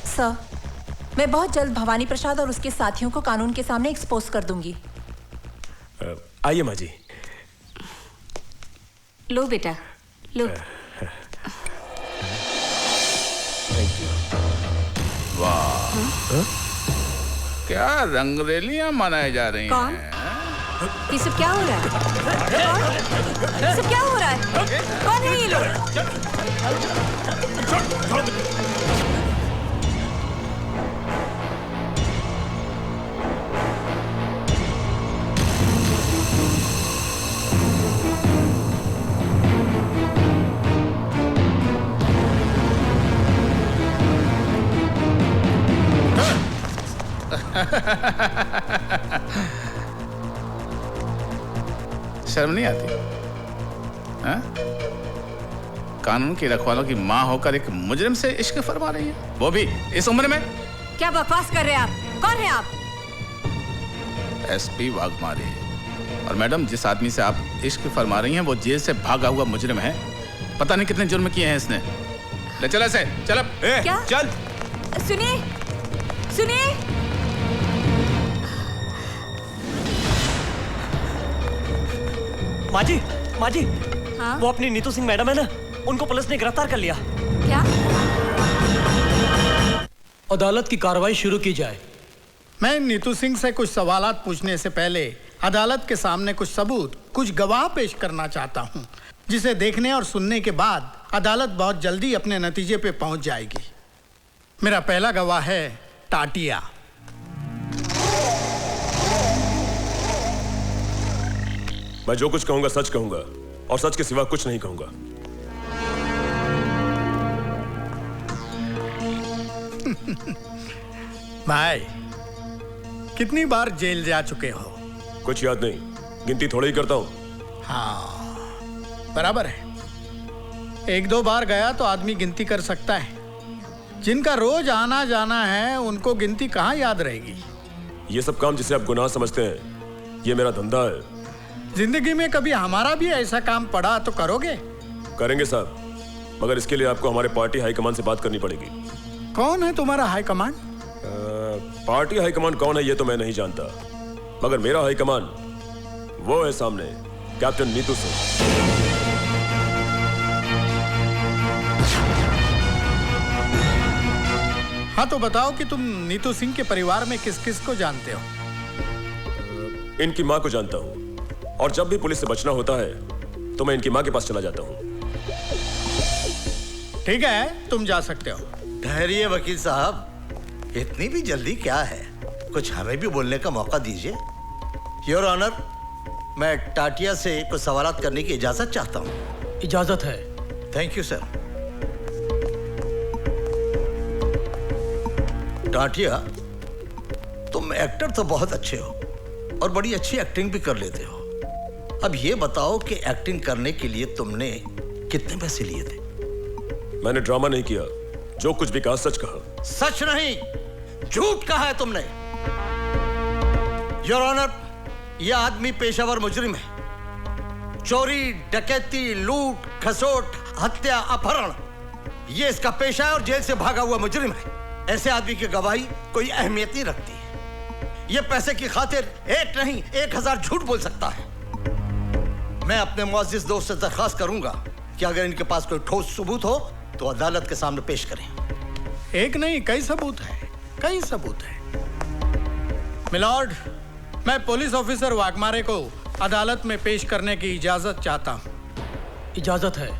सर, मैं बहुत जल्द भवानी प्रसाद और उसके साथियों को कानून के सामने एक्सपोज कर दूंगी। आइए माँ जी। लो बेटा, लो। वाह, क्या रंगरेलियां मनाई जा रही कौन? हैं? ये सब क्या हो रहा है? ये सब क्या हो रहा है? कौन है ये लोग? शर्म नहीं आती? हाँ? कानून के रखवालों की माँ होकर एक मुजरिम से इश्क फरमा रही है, वो भी इस उम्र में। क्या बकवास कर रहे हैं आप? कौन है आप? एसपी वाघमारे। और मैडम, जिस आदमी से आप इश्क फरमा रही हैं वो जेल से भागा हुआ मुजरिम है। पता नहीं कितने जुर्म किए हैं इसने। ले चल ऐसे, चल। क्या? चल। सुनिए, सुनिए। माँ जी, माँ जी, हाँ? वो अपनी नीतू सिंह मैडम है ना, उनको पुलिस ने गिरफ्तार कर लिया। क्या? अदालत की कार्रवाई शुरू की जाए। मैं नीतू सिंह से कुछ सवालात पूछने से पहले अदालत के सामने कुछ सबूत, कुछ गवाह पेश करना चाहता हूं, जिसे देखने और सुनने के बाद अदालत बहुत जल्दी अपने नतीजे पे पहुंच जाएगी। मेरा पहला गवाह है टाटिया। मैं जो कुछ कहूंगा सच कहूंगा और सच के सिवा कुछ नहीं कहूंगा। भाई, कितनी बार जेल जा चुके हो? कुछ याद नहीं, गिनती थोड़ी ही करता हूं। हाँ, बराबर है। एक दो बार गया तो आदमी गिनती कर सकता है। जिनका रोज आना जाना है उनको गिनती कहाँ याद रहेगी? ये सब काम जिसे आप गुनाह समझते हैं, ये मेरा धंधा है। जिंदगी में कभी हमारा भी ऐसा काम पड़ा तो करोगे? करेंगे साहब, मगर इसके लिए आपको हमारे पार्टी हाईकमान से बात करनी पड़ेगी। कौन है तुम्हारा हाईकमान? पार्टी हाईकमान कौन है ये तो मैं नहीं जानता, मगर मेरा हाईकमान वो है सामने, कैप्टन नीतू सिंह। हाँ, तो बताओ कि तुम नीतू सिंह के परिवार में किस किस को जानते हो? इनकी माँ को जानता हूँ, और जब भी पुलिस से बचना होता है तो मैं इनकी माँ के पास चला जाता हूँ। ठीक है, तुम जा सकते हो। ठहरिए वकील साहब, इतनी भी जल्दी क्या है? कुछ हमें भी बोलने का मौका दीजिए। योर ऑनर, मैं टाटिया से कुछ सवालात करने की इजाजत चाहता हूँ। इजाजत है। Thank you sir. टाटिया, तुम एक्टर तो बहुत अच्छे हो और बड़ी अच्छी एक्टिंग भी कर लेते हो। अब ये बताओ कि एक्टिंग करने के लिए तुमने कितने पैसे लिए थे? मैंने ड्रामा नहीं किया, जो कुछ भी कहा सच कहा। सच नहीं, झूठ कहा है तुमने। योर ऑनर, यह आदमी पेशावर मुजरिम है। चोरी, डकैती, लूट, खसोट, हत्या, अपहरण, यह इसका पेशा है और जेल से भागा हुआ मुजरिम है। ऐसे आदमी की गवाही कोई अहमियत नहीं रखती है। यह पैसे की खातिर एक नहीं 1000 झूठ बोल सकता है। मैं अपने मुअज़्ज़िज़ दोस्त से दरख्वास्त करूंगा कि अगर इनके पास कोई ठोस सबूत हो तो अदालत के सामने पेश करें। एक नहीं, कई सबूत है, कई सबूत है। मिलॉर्ड, मैं पुलिस ऑफिसर वाघमारे को अदालत में पेश करने की इजाजत चाहता हूं। इजाजत है।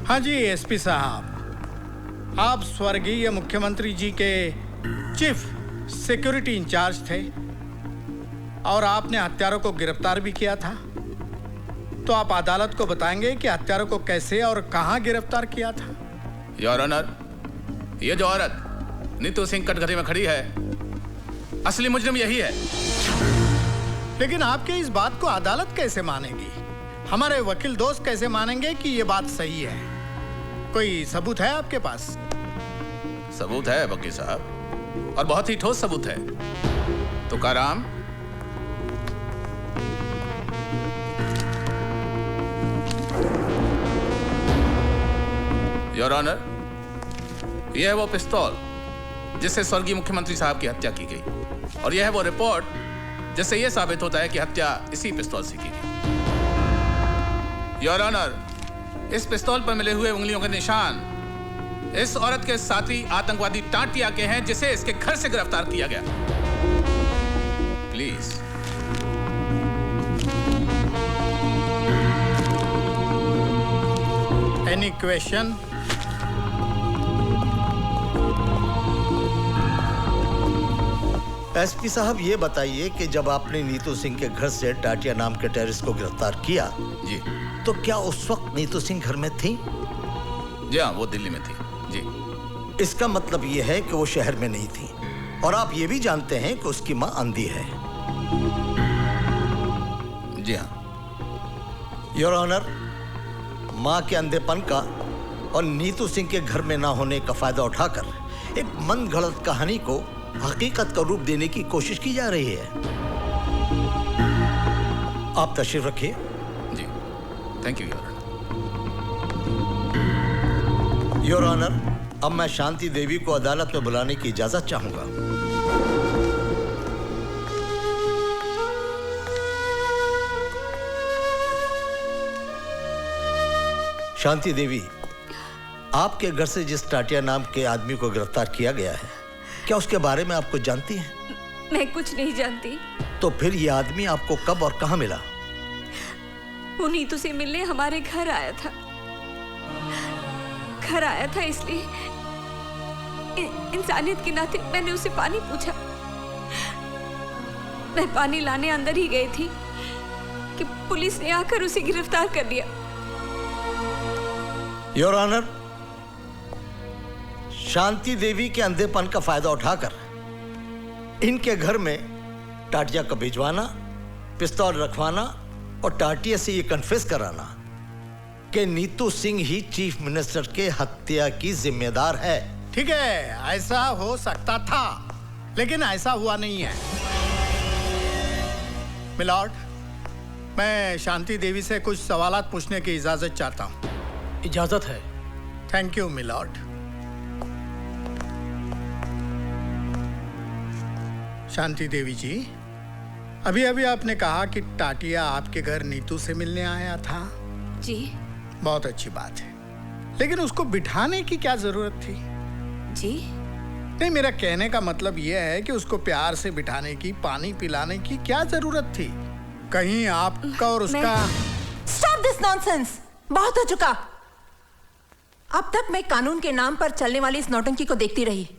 हाँ जी एसपी साहब, आप स्वर्गीय मुख्यमंत्री जी के चीफ सिक्योरिटी इंचार्ज थे और आपने हत्यारों को गिरफ्तार भी किया था। तो आप अदालत को बताएंगे कि हत्यारों को कैसे और कहां गिरफ्तार किया था। योर ऑनर, ये जो औरत नीतू सिंह कटघरे में खड़ी है, असली मुजरिम यही है। लेकिन आपके इस बात को अदालत कैसे मानेगी? हमारे वकील दोस्त कैसे मानेंगे कि ये बात सही है? कोई सबूत है आपके पास? सबूत है वकील साहब, और बहुत ही ठोस सबूत है। तुकाराम, योर ऑनर, यह है वो पिस्तौल जिससे स्वर्गीय मुख्यमंत्री साहब की हत्या की गई, और यह है वो रिपोर्ट जिससे यह साबित होता है कि हत्या इसी पिस्तौल से की गई। योर ऑनर, इस पिस्तौल पर मिले हुए उंगलियों के निशान इस औरत के साथी आतंकवादी टाटिया के हैं जिसे इसके घर से गिरफ्तार किया गया। प्लीज। Any question? एसपी साहब, ये बताइए कि जब आपने नीतू सिंह के घर से टाटिया नाम के टेररिस्ट को गिरफ्तार किया जी, तो क्या उस वक्त नीतू सिंह घर में थी? जी हाँ, वो दिल्ली में थी जी। इसका मतलब ये है कि वो शहर में नहीं थी, और आप ये भी जानते हैं कि उसकी मां अंधी है। जी हाँ। योर ऑनर, मां के अंधेपन का और नीतू सिंह के घर में ना होने का फायदा उठाकर एक मनगढ़ंत कहानी को हकीकत का रूप देने की कोशिश की जा रही है। आप तशरीफ रखिए। जी, thank you your honour. Your honour, अब मैं शांति देवी को अदालत में बुलाने की इजाजत चाहूंगा। शांति देवी, आपके घर से जिस टाटिया नाम के आदमी को गिरफ्तार किया गया है, क्या उसके बारे में आप कुछ जानती हैं? मैं कुछ नहीं जानती। तो फिर यह आदमी आपको कब और कहां मिला? वो नीतू से मिलने हमारे घर आया था। घर आया था इसलिए इंसानियत के नाते मैंने उसे पानी पूछा। मैं पानी लाने अंदर ही गई थी कि पुलिस ने आकर उसे गिरफ्तार कर लिया। योर ऑनर, शांति देवी के अंधेपन का फायदा उठाकर इनके घर में टाटिया को भिजवाना, पिस्तौल रखवाना और टाटिया से ये कन्फेस कराना कि नीतू सिंह ही चीफ मिनिस्टर के हत्या की जिम्मेदार है। ठीक है, ऐसा हो सकता था, लेकिन ऐसा हुआ नहीं है। मिलॉर्ड, मैं शांति देवी से कुछ सवालात पूछने की इजाजत चाहता हूँ। इजाजत है। Thank you milord. Shanti Devi ji, अभी अभी आपने कहा कि टाटिया आपके घर नीतू से मिलने आया था। जी। बहुत अच्छी बात है, लेकिन उसको बिठाने की क्या जरूरत थी? जी नहीं, मेरा कहने का मतलब यह है कि उसको प्यार से बिठाने की, पानी पिलाने की क्या जरूरत थी? कहीं आपका और उसका... Stop this nonsense! बहुत हो चुका। अब तक मैं कानून के नाम पर चलने वाली इस नौटंकी को देखती रही,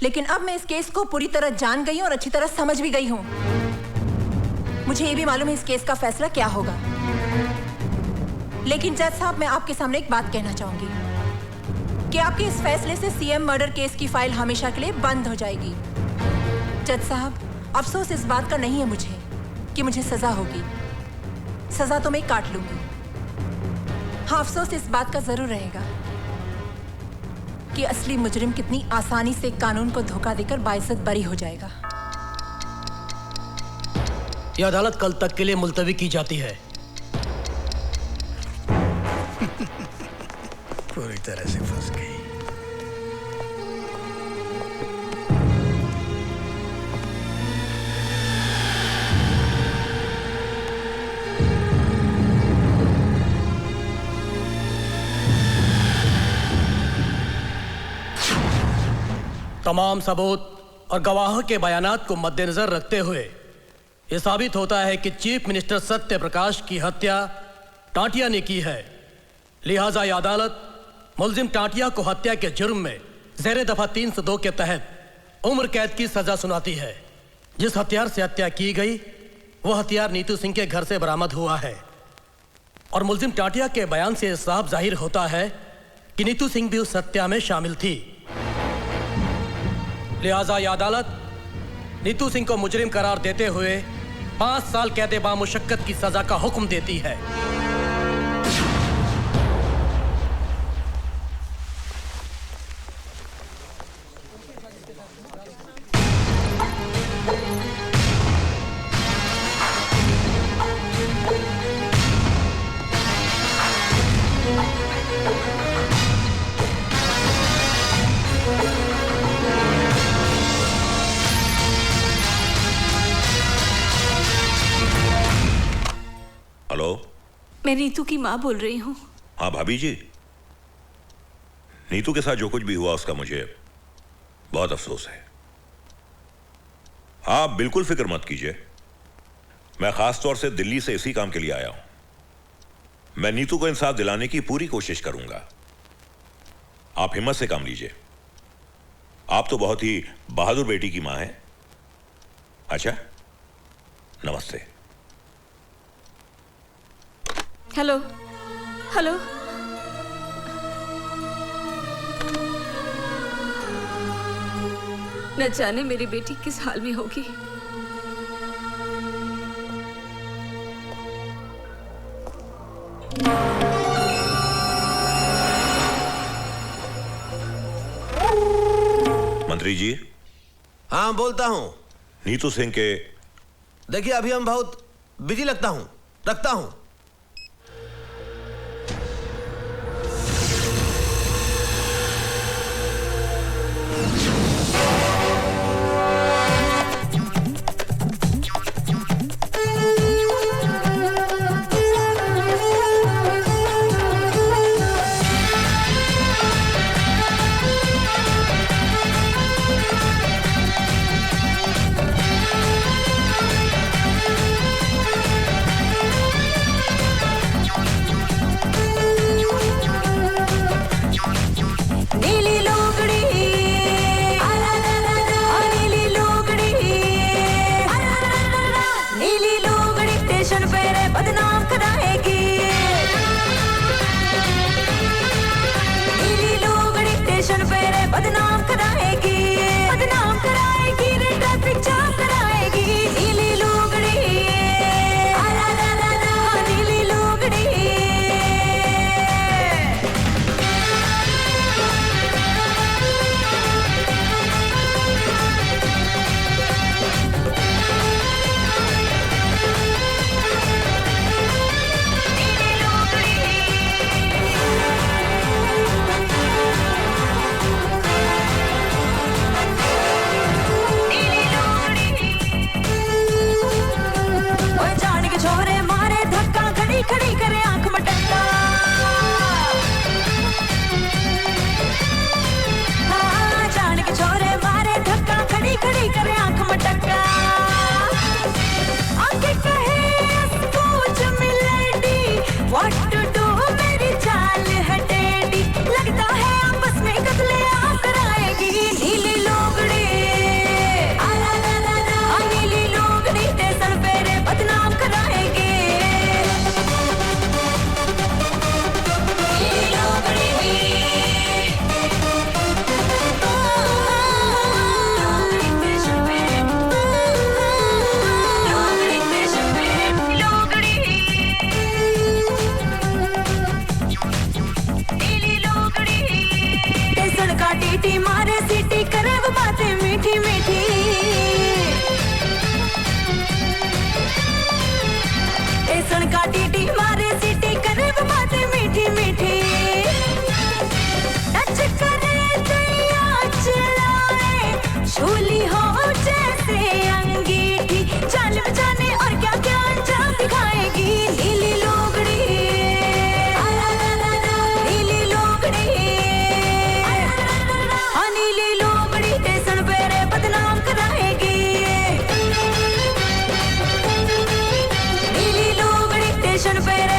लेकिन अब मैं इस केस को पूरी तरह जान गई हूं और अच्छी तरह समझ भी गई हूं। मुझे ये भी मालूम है इस केस का फैसला क्या होगा। लेकिन जज साहब, मैं आपके सामने एक बात कहना चाहूंगी कि आपके इस फैसले से सीएम मर्डर केस की फाइल हमेशा के लिए बंद हो जाएगी। जज साहब, अफसोस इस बात का नहीं है मुझे कि मुझे सजा होगी। सजा तो मैं काट लूंगी। हाँ, अफसोस इस बात का जरूर रहेगा कि असली मुजरिम कितनी आसानी से कानून को धोखा देकर बाइज्जत बरी हो जाएगा। यह अदालत कल तक के लिए मुलतवी की जाती है। पूरी तरह से फंस गई। तमाम सबूत और गवाहों के बयानात को मद्देनजर रखते हुए यह साबित होता है कि चीफ मिनिस्टर सत्य प्रकाश की हत्या टाटिया ने की है। लिहाजा यह अदालत मुलजिम टाटिया को हत्या के जुर्म में ज़ेरे दफा 302 के तहत उम्र कैद की सजा सुनाती है। जिस हथियार से हत्या की गई वह हथियार नीतू सिंह के घर से बरामद हुआ है और मुलजिम टाटिया के बयान से साफ जाहिर होता है कि नीतू सिंह भी उस हत्या में शामिल थी। लिहाजा यह अदालत नीतू सिंह को मुजरिम करार देते हुए 5 साल कैद बामुशक्कत की सजा का हुक्म देती है। मैं नीतू की माँ बोल रही हूँ। हाँ भाभी जी, नीतू के साथ जो कुछ भी हुआ उसका मुझे बहुत अफसोस है। आप बिल्कुल फिक्र मत कीजिए, मैं खास तौर से दिल्ली से इसी काम के लिए आया हूं। मैं नीतू को इंसाफ दिलाने की पूरी कोशिश करूंगा। आप हिम्मत से काम लीजिए। आप तो बहुत ही बहादुर बेटी की मां हैं। अच्छा, नमस्ते। हेलो हेलो, न जाने मेरी बेटी किस हाल में होगी। मंत्री जी। हाँ बोलता हूं। नीतू सिंह के देखिए अभी हम बहुत बिजी लगता हूं, रखता हूं।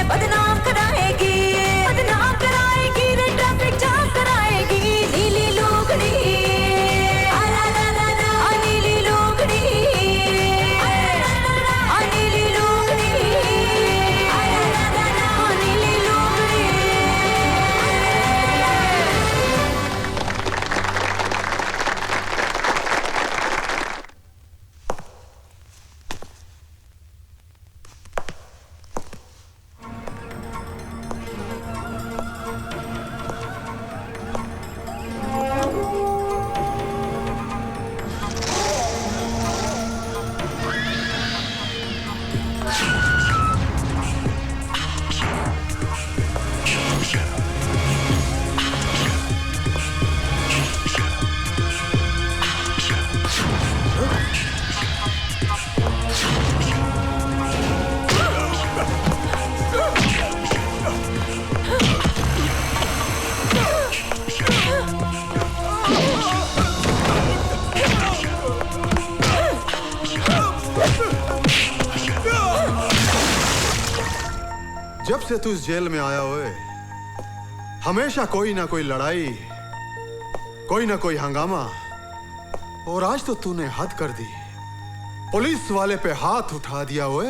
बदनाम कराएगी, बदनाम जब से तू इस जेल में आया हुए हमेशा कोई ना कोई लड़ाई, कोई ना कोई हंगामा, और आज तो तूने हद कर दी। पुलिस वाले पे हाथ उठा दिया हुए।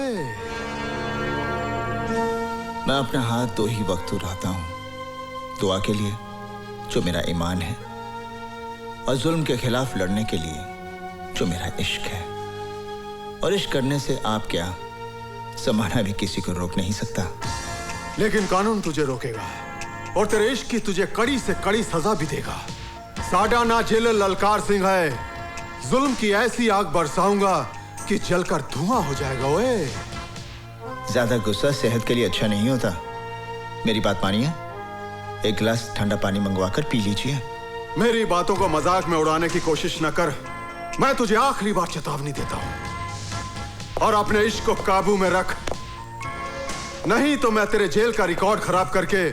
मैं अपना हाथ दो ही वक्त उठाता हूं, दुआ के लिए जो मेरा ईमान है, और जुल्म के खिलाफ लड़ने के लिए जो मेरा इश्क है। और इश्क करने से आप क्या, जमाना भी किसी को रोक नहीं सकता। लेकिन कानून तुझे रोकेगा और तेरे इश्क की तुझे कड़ी से कड़ी सजा भी देगा। साडा ना जेलर ललकार सिंह है, जुल्म की ऐसी आग बरसाऊंगा कि जलकर धुआं हो जाएगा। ओए ज्यादा गुस्सा सेहत के लिए अच्छा नहीं होता। मेरी बात मानिए, एक गिलास ठंडा पानी मंगवाकर पी लीजिए। मेरी बातों को मजाक में उड़ाने की कोशिश न कर। मैं तुझे आखिरी बार चेतावनी देता हूं, और अपने इश्क को काबू में रख, नहीं तो मैं तेरे जेल का रिकॉर्ड खराब करके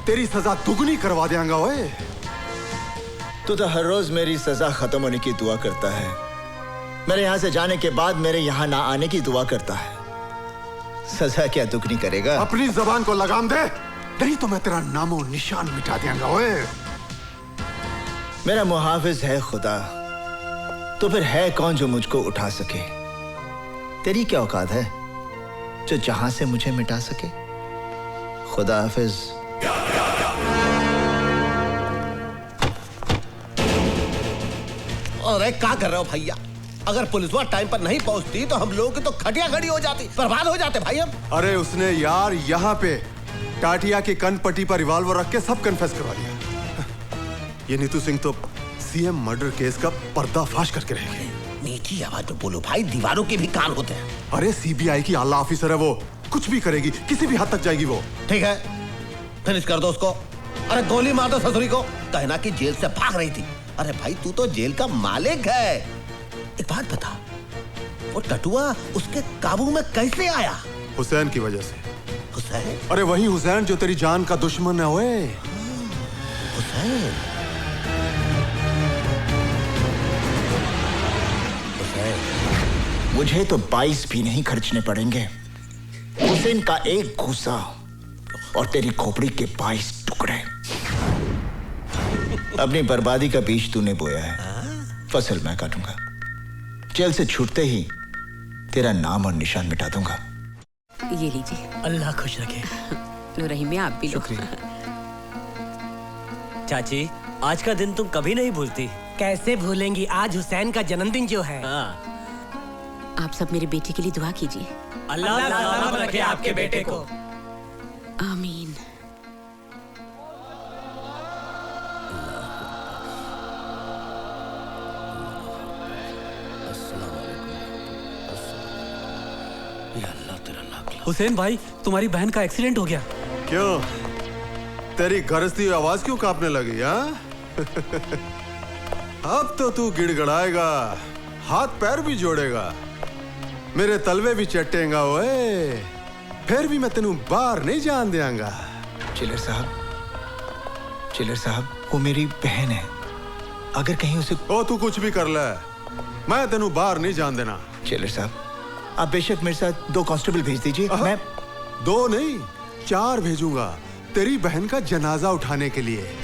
तेरी सजा दुगनी करवा देंगा। ओए तू तो हर रोज मेरी सजा खत्म होने की दुआ करता है, मेरे यहां से जाने के बाद मेरे यहां ना आने की दुआ करता है। सजा क्या दुगनी करेगा? अपनी जबान को लगाम दे, नहीं तो मैं तेरा नामो निशान मिटा देंगा। ओए मेरा मुहाफिज है खुदा, तो फिर है कौन जो मुझको उठा सके? तेरी क्या औकात है जो जहां से मुझे मिटा सके? खुदा हाफिज। अरे क्या कर रहे हो भैया? अगर पुलिस वाला टाइम पर नहीं पहुंचती तो हम लोगों की तो खटिया खड़ी हो जाती, बर्बाद हो जाते भाई हम। अरे उसने यार यहाँ पे टाटिया की कनपट्टी पर रिवॉल्वर रख के सब कन्फेस करवा दिया। ये नीतू सिंह तो सीएम मर्डर केस का पर्दाफाश करके रह गई। मीठी आवाज में बोलो भाई, दीवारों के भी कान होते हैं। अरे सीबीआई की आला ऑफिसर है वो, कुछ भी करेगी, किसी भी हद तक जाएगी वो। ठीक है, फिनिश कर दो उसको। अरे गोली मार दो ससुरी को, कहना कि जेल से भाग रही थी। अरे भाई तू तो जेल का मालिक है। एक बात बता, वो टटुआ उसके काबू में कैसे आया? हुसैन की वजह से। हुसैन? अरे वही हुसैन जो तेरी जान का दुश्मन है। ओए हुसैन? मुझे तो 22 भी नहीं खर्चने पड़ेंगे। हुसैन का एक घूसा और तेरी खोपड़ी के 22 टुकड़े। अपनी बर्बादी का बीज तूने बोया है, फसल मैं काटूंगा। जेल से छूटते ही तेरा नाम और निशान मिटा दूंगा। ये लीजिए। अल्लाह खुश रखे। लो रहीम, आप भी लो। चाची, आज का दिन तुम कभी नहीं भूलती। कैसे भूलेंगी? आज हुसैन का जन्मदिन जो है। आप सब मेरे बेटे के लिए दुआ कीजिए। अल्लाह सलामत रखे आपके बेटे को। आमीन। हुसैन भाई, तुम्हारी बहन का एक्सीडेंट हो गया। क्यों? तेरी गरजती हुई आवाज क्यों कांपने लगी? अब तो तू गिड़गड़ाएगा, हाथ पैर भी जोड़ेगा, मेरे तलवे भी चटेगा। ओए फिर भी मैं तेनू बाहर नहीं जान देंगा। चिलर साहब, वो मेरी बहन है, अगर कहीं उसे। ओ तू कुछ भी कर ले, मैं तेनू बाहर नहीं जान देना। चिलर साहब, आप बेशक मेरे साथ 2 कांस्टेबल भेज दीजिए। मैं 2 नहीं 4 भेजूंगा तेरी बहन का जनाजा उठाने के लिए।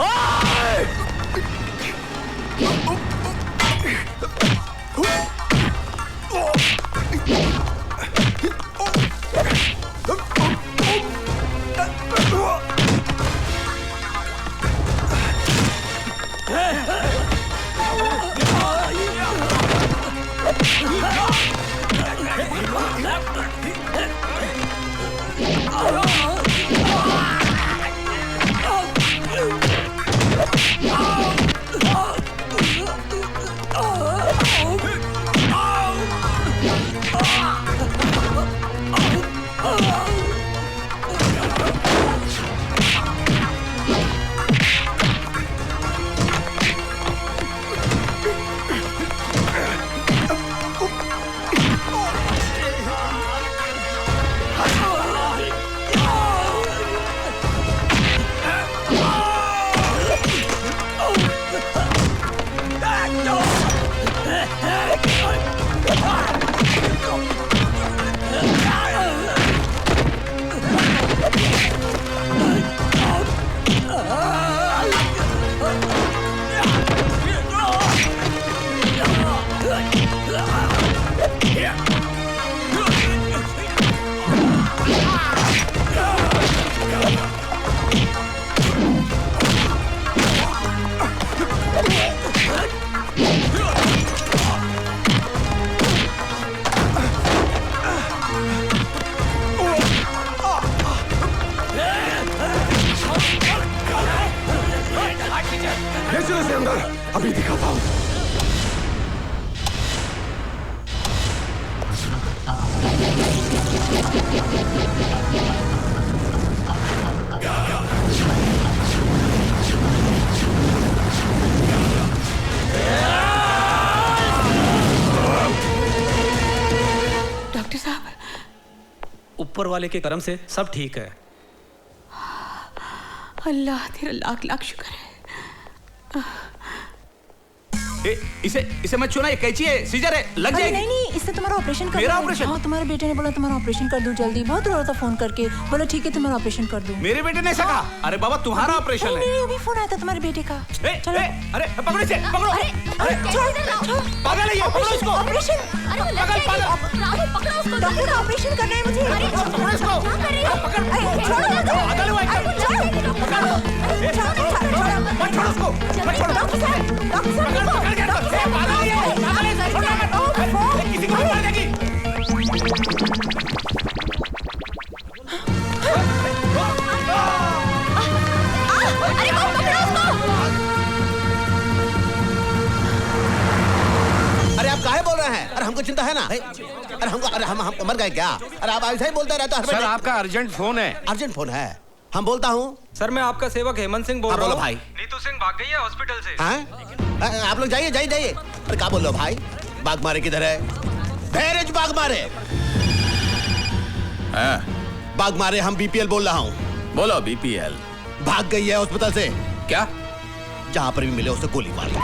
Oh! जल्दी से अंदर, अभी दिखाता हूं। डॉक्टर साहब, ऊपर वाले के करम से सब ठीक है। अल्लाह तेरा लाख लाख शुक्र है। इसे मत छूना, ये कैंची है, सीजर है, लग जाएगी। नहीं नहीं, इससे तुम्हारा ऑपरेशन कर मेरा ऑपरेशन? हाँ, तुम्हारे बेटे ने बोला तुम्हारा ऑपरेशन कर दूं जल्दी। बहुत रो रहा था फोन करके, बोला ठीक है तुम्हारा ऑपरेशन कर दूं। मेरे बेटे ने ऐसा कहा? अरे बाबा तुम्हारा ऑपरेशन है। नहीं, अभी फोन आया था तुम्हारे बेटे का। चलो। अरे पकड़ो इसे, पकड़ो। पागल है ये, पकड़ो इसको। ऑपरेशन, राहुल पकड़ो उसको। डॉक्टर का ऑपरेशन करना है मुझे। पकड़ो इसको। पागल है मत छोड़ो उसको, मत छोड़ो। डॉक्टर साहब, किसी को भी मार देगी। अरे आप काहे बोल रहे हैं? अरे हमको चिंता है ना। अरे हम मर गए क्या? अरे आप ऐसे ही बोलते रहते हो। सर आपका अर्जेंट फोन है। अर्जेंट फोन है, हम बोलता हूँ। सर मैं आपका सेवक हेमंत सिंह बोल रहा हूँ। बोलो भाई। नीतू सिंह भाग गई है हॉस्पिटल से। हैं? आप लोग जाइए जाइए जाइए। अरे क्या बोल रहे हो भाई? बाग मारे किधर है? धैर्य बाग मारे। बाग मारे, हम बीपीएल बोल रहा हूँ। बोलो बीपीएल। भाग गई है हॉस्पिटल से। क्या? जहां पर भी मिले उसे गोली मार लो।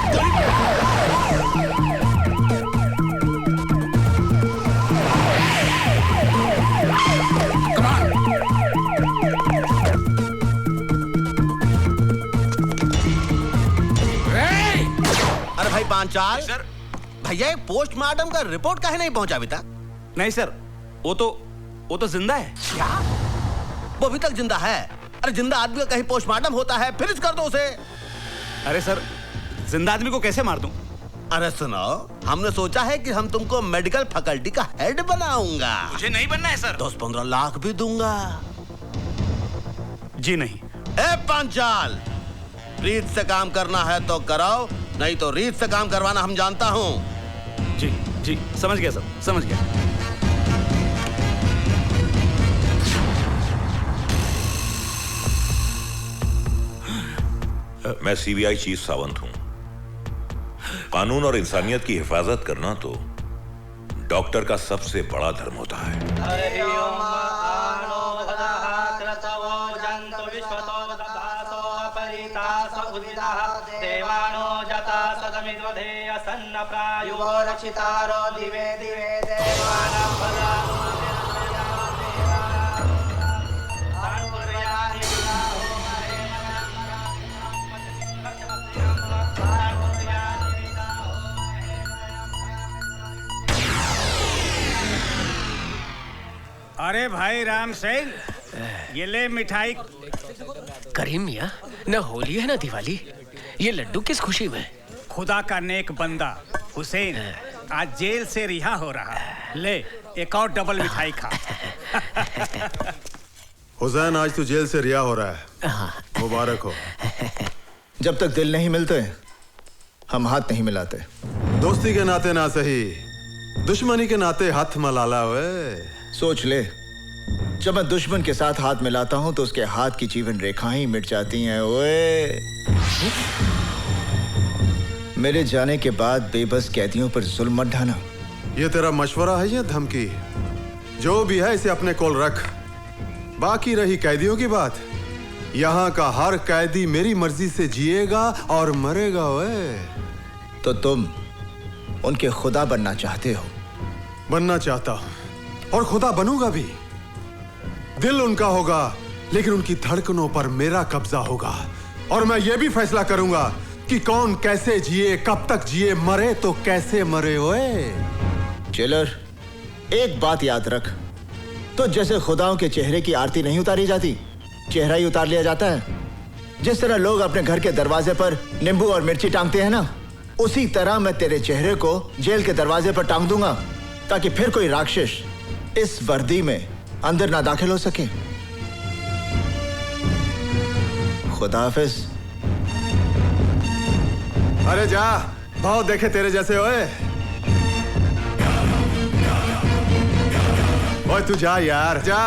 अरे भाई पांचाल सर, भैया पोस्टमार्टम का रिपोर्ट काहे नहीं पहुंचा अभी तक? नहीं सर, वो तो जिंदा है। क्या? वो अभी तक जिंदा है? अरे जिंदा आदमी का कहीं पोस्टमार्टम होता है, फिनिश कर दो उसे। अरे सर, जिंदा आदमी को कैसे मार दूं? अरे सुनो, हमने सोचा है कि हम तुमको मेडिकल फैकल्टी का हेड बनाऊंगा। मुझे नहीं बनना है सर। 10-15 लाख भी दूंगा। जी नहीं। ए पांचाल, रीत से काम करना है तो कराओ, नहीं तो रीत से काम करवाना हम जानता हूँ। जी जी, समझ गया सर, समझ गया। मैं सीबीआई चीफ सावंत हूं। कानून और इंसानियत की हिफाजत करना तो डॉक्टर का सबसे बड़ा धर्म होता है। अरे भाई राम सिंह, ये ले मिठाई। करीम मियाँ, न होली है न दिवाली, ये लड्डू किस खुशी में? खुदा का नेक बंदा हुसैन आज जेल से रिहा हो रहा है। ले एक और डबल मिठाई खा। हुसैन आज तू जेल से रिहा हो रहा है, मुबारक हो। जब तक दिल नहीं मिलते हम हाथ नहीं मिलाते। दोस्ती के नाते ना सही, दुश्मनी के नाते हाथ मलाला। वे सोच ले, जब मैं दुश्मन के साथ हाथ मिलाता हूं तो उसके हाथ की जीवन रेखाएं मिट जाती हैं। ओए, मेरे जाने के बाद बेबस कैदियों पर जुल्म मत ढाना। ये तेरा मशवरा है या धमकी? जो भी है इसे अपने कोल रख। बाकी रही कैदियों की बात, यहाँ का हर कैदी मेरी मर्जी से जिएगा और मरेगा। ओए, तो तुम उनके खुदा बनना चाहते हो? बनना चाहता हूं और खुदा बनूंगा भी। दिल उनका होगा लेकिन उनकी धड़कनों पर मेरा कब्जा होगा, और मैं ये भी फैसला करूंगा कि कौन कैसे जिए, कब तक जिए, मरे तो कैसे मरे। ओए जेलर, एक बात याद रख, तो जैसे खुदाओं के चेहरे की आरती नहीं उतारी जाती, चेहरा ही उतार लिया जाता है। जिस तरह लोग अपने घर के दरवाजे पर नींबू और मिर्ची टांगते हैं ना, उसी तरह मैं तेरे चेहरे को जेल के दरवाजे पर टांग दूंगा, ताकि फिर कोई राक्षस इस वर्दी में अंदर ना दाखिल हो सके। खुदा हाफिज। अरे जा, बहुत देखे तेरे जैसे ओए। ओए तू जा यार, जा।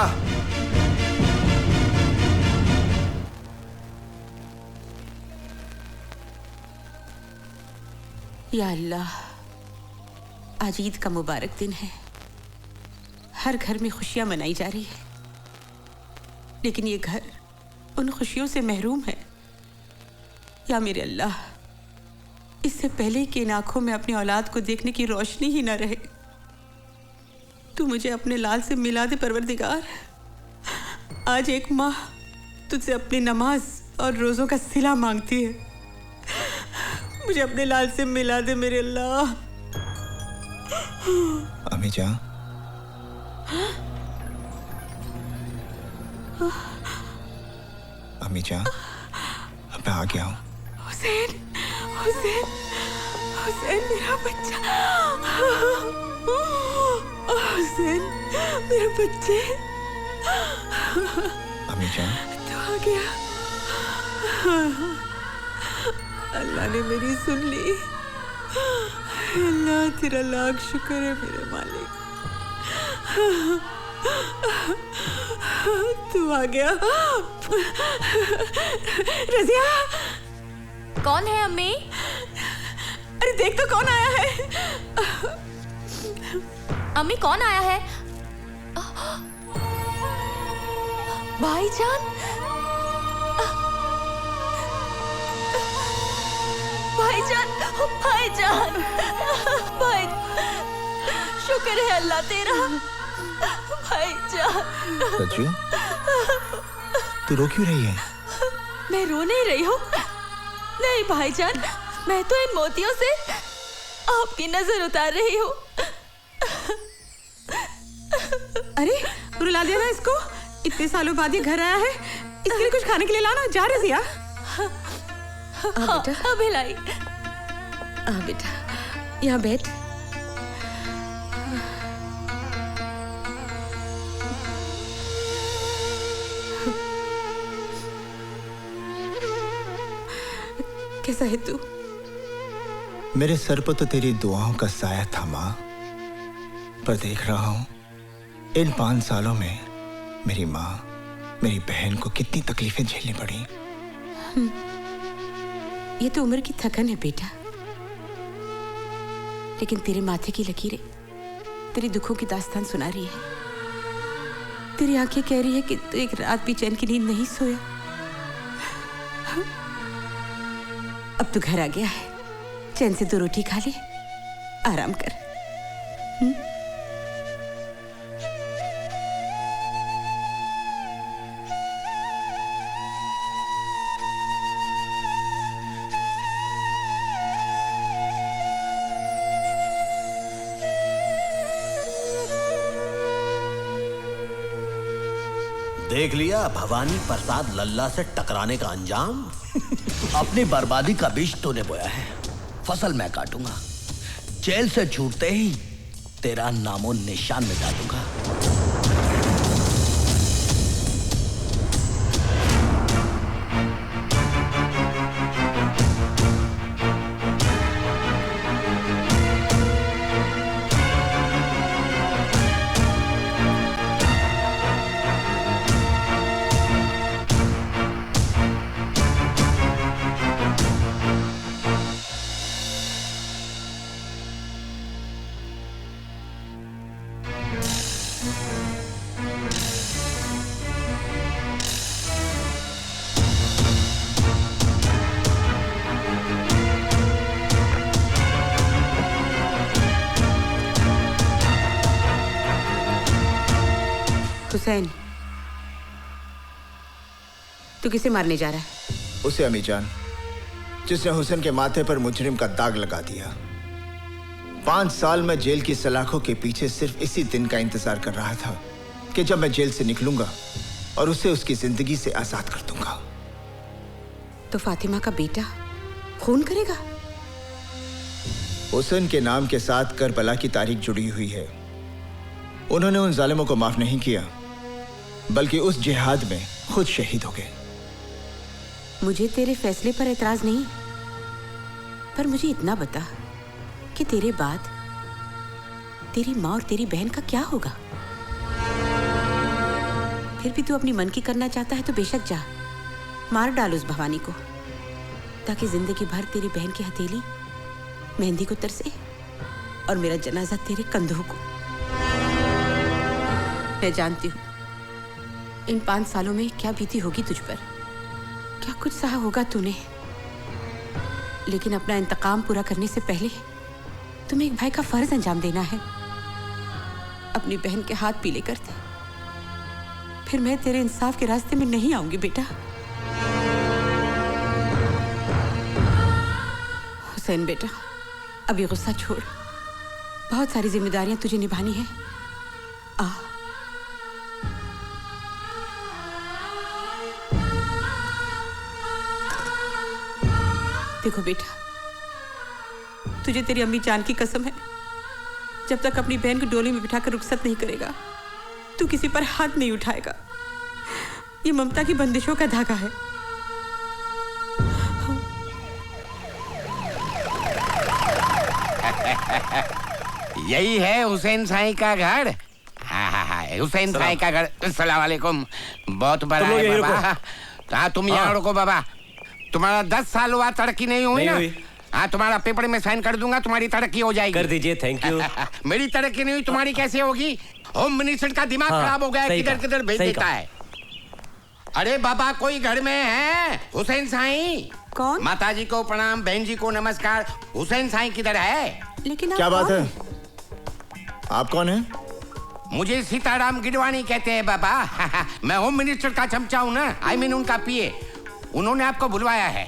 या अल्लाह, आज ईद का मुबारक दिन है। हर घर में खुशियां मनाई जा रही है, लेकिन ये घर उन खुशियों से महरूम है। या मेरे अल्लाह, इससे पहले कि इन आंखों में अपनी औलाद को देखने की रोशनी ही न रहे, तू मुझे अपने लाल से मिला दे परवरदिगार। आज एक माँ तुझसे अपनी नमाज और रोजों का सिला मांगती है। मुझे अपने लाल से मिला दे मेरे अल्लाह। अम्मी जान, अम्मी जान, अब मैं आ गया हूँ। हुसैन, हुसैन, हुसैन मेरा बच्चा। हुसैन मेरे बच्चे। अम्मी जान, तू आ गया। अल्लाह ने मेरी सुन ली। अल्लाह तेरा लाख शुक्र है मेरे मालिक। तू आ गया। रज़िया, कौन है अम्मी? अरे देख तो कौन आया है। अम्मी कौन आया है? भाईजान, भाईजान, भाईजान, भाई, शुक्र है अल्लाह तेरा। भाईजान। रज्जू, तू रो क्यों रही है? मैं रो नहीं रही हूँ। नहीं भाईजान, मैं तो इन मोतियों से आपकी नजर उतार रही हूँ। अरे रुला दिया ना इसको। इतने सालों बाद ये घर आया है, इसके लिए कुछ खाने के लिए लाना। जा रज़िया। बेटा, हाँ भिलाई। बेटा, यहाँ बैठ। कैसा है तू? मेरे सर पर तो तेरी दुआओं का साया था माँ, पर देख रहा हूं इन 5 सालों में मेरी माँ, मेरी बहन को कितनी तकलीफें झेलनी पड़ी। ये तो उम्र की थकन है बेटा, लेकिन तेरे माथे की लकीरें तेरी दुखों की दास्तान सुना रही है। तेरी आंखें कह रही है कि तू एक रात भी चैन की नींद नहीं सोया। अब तू घर आ गया है, चैन से 2 रोटी खा ले, आराम कर। देख लिया भवानी प्रसाद लल्ला से टकराने का अंजाम। अपनी बर्बादी का बीज तूने बोया है, फसल मैं काटूंगा। जेल से छूटते ही तेरा नामो निशान मिटा दूंगा। हुसैन, तू किसे मारने जा रहा है? उसे अम्मी जान, जिसने हुसैन के माथे पर मुजरिम का दाग लगा दिया। 5 साल में जेल की सलाखों के पीछे सिर्फ इसी दिन का इंतजार कर रहा था कि जब मैं जेल से निकलूंगा और उसे उसकी जिंदगी से आजाद कर दूंगा। तो फातिमा का बेटा खून करेगा? हुसैन के नाम के साथ करबला की तारीख जुड़ी हुई है। उन्होंने उन जालिमों को माफ नहीं किया, बल्कि उस जिहाद में खुद शहीद हो गए। मुझे तेरे फैसले पर एतराज नहीं, पर मुझे इतना बता कि तेरे बाद तेरी माँ और तेरी बहन का क्या होगा। फिर भी तू अपनी मन की करना चाहता है तो बेशक जा, मार डाल उस भवानी को, ताकि जिंदगी भर तेरी बहन की हथेली मेहंदी को तरसे और मेरा जनाजा तेरे कंधों को। मैं जानती हूँ इन 5 सालों में क्या बीती होगी तुझ पर, क्या कुछ सहा होगा तूने, लेकिन अपना इंतकाम पूरा करने से पहले तुम्हें एक भाई का फर्ज अंजाम देना है। अपनी बहन के हाथ पीले कर दे, फिर मैं तेरे इंसाफ के रास्ते में नहीं आऊंगी बेटा। हुसैन बेटा, अभी गुस्सा छोड़, बहुत सारी जिम्मेदारियां तुझे निभानी है। आ देखो बेटा, तुझे तेरी अम्मी जान की कसम है, जब तक अपनी बहन को डोली में बिठाकर रुखसत नहीं करेगा तू किसी पर हाथ नहीं उठाएगा। ये ममता की बंदिशों का धागा है। यही है हुसैन साई का घर। हुसैन साई का घर। अस्सलाम वालेकुम। बहुत बड़ा है बाबा। हाँ तुम यहाँ रुको बाबा। तुम्हारा 10 साल हुआ, तरक्की नहीं हुई ना? हाँ तुम्हारा पेपर में साइन कर दूंगा, तुम्हारी तरक्की हो जाएगी। कर दीजिए, थैंक यू। मेरी तरक्की नहीं हुई, तुम्हारी कैसे होगी? होम मिनिस्टर का दिमाग खराब हो गया, किधर किधर भेज देता है। अरे बाबा कोई घर में है? हुसैन साई। कौन? माताजी को प्रणाम, बहन जी को नमस्कार। हुसैन साई किधर है? लेकिन क्या बात है? आप कौन है? मुझे सीताराम गिडवानी कहते हैं बाबा। मैं होम मिनिस्टर का चमचा हूँ ना, आई मीन उनका पीए। उन्होंने आपको बुलवाया है।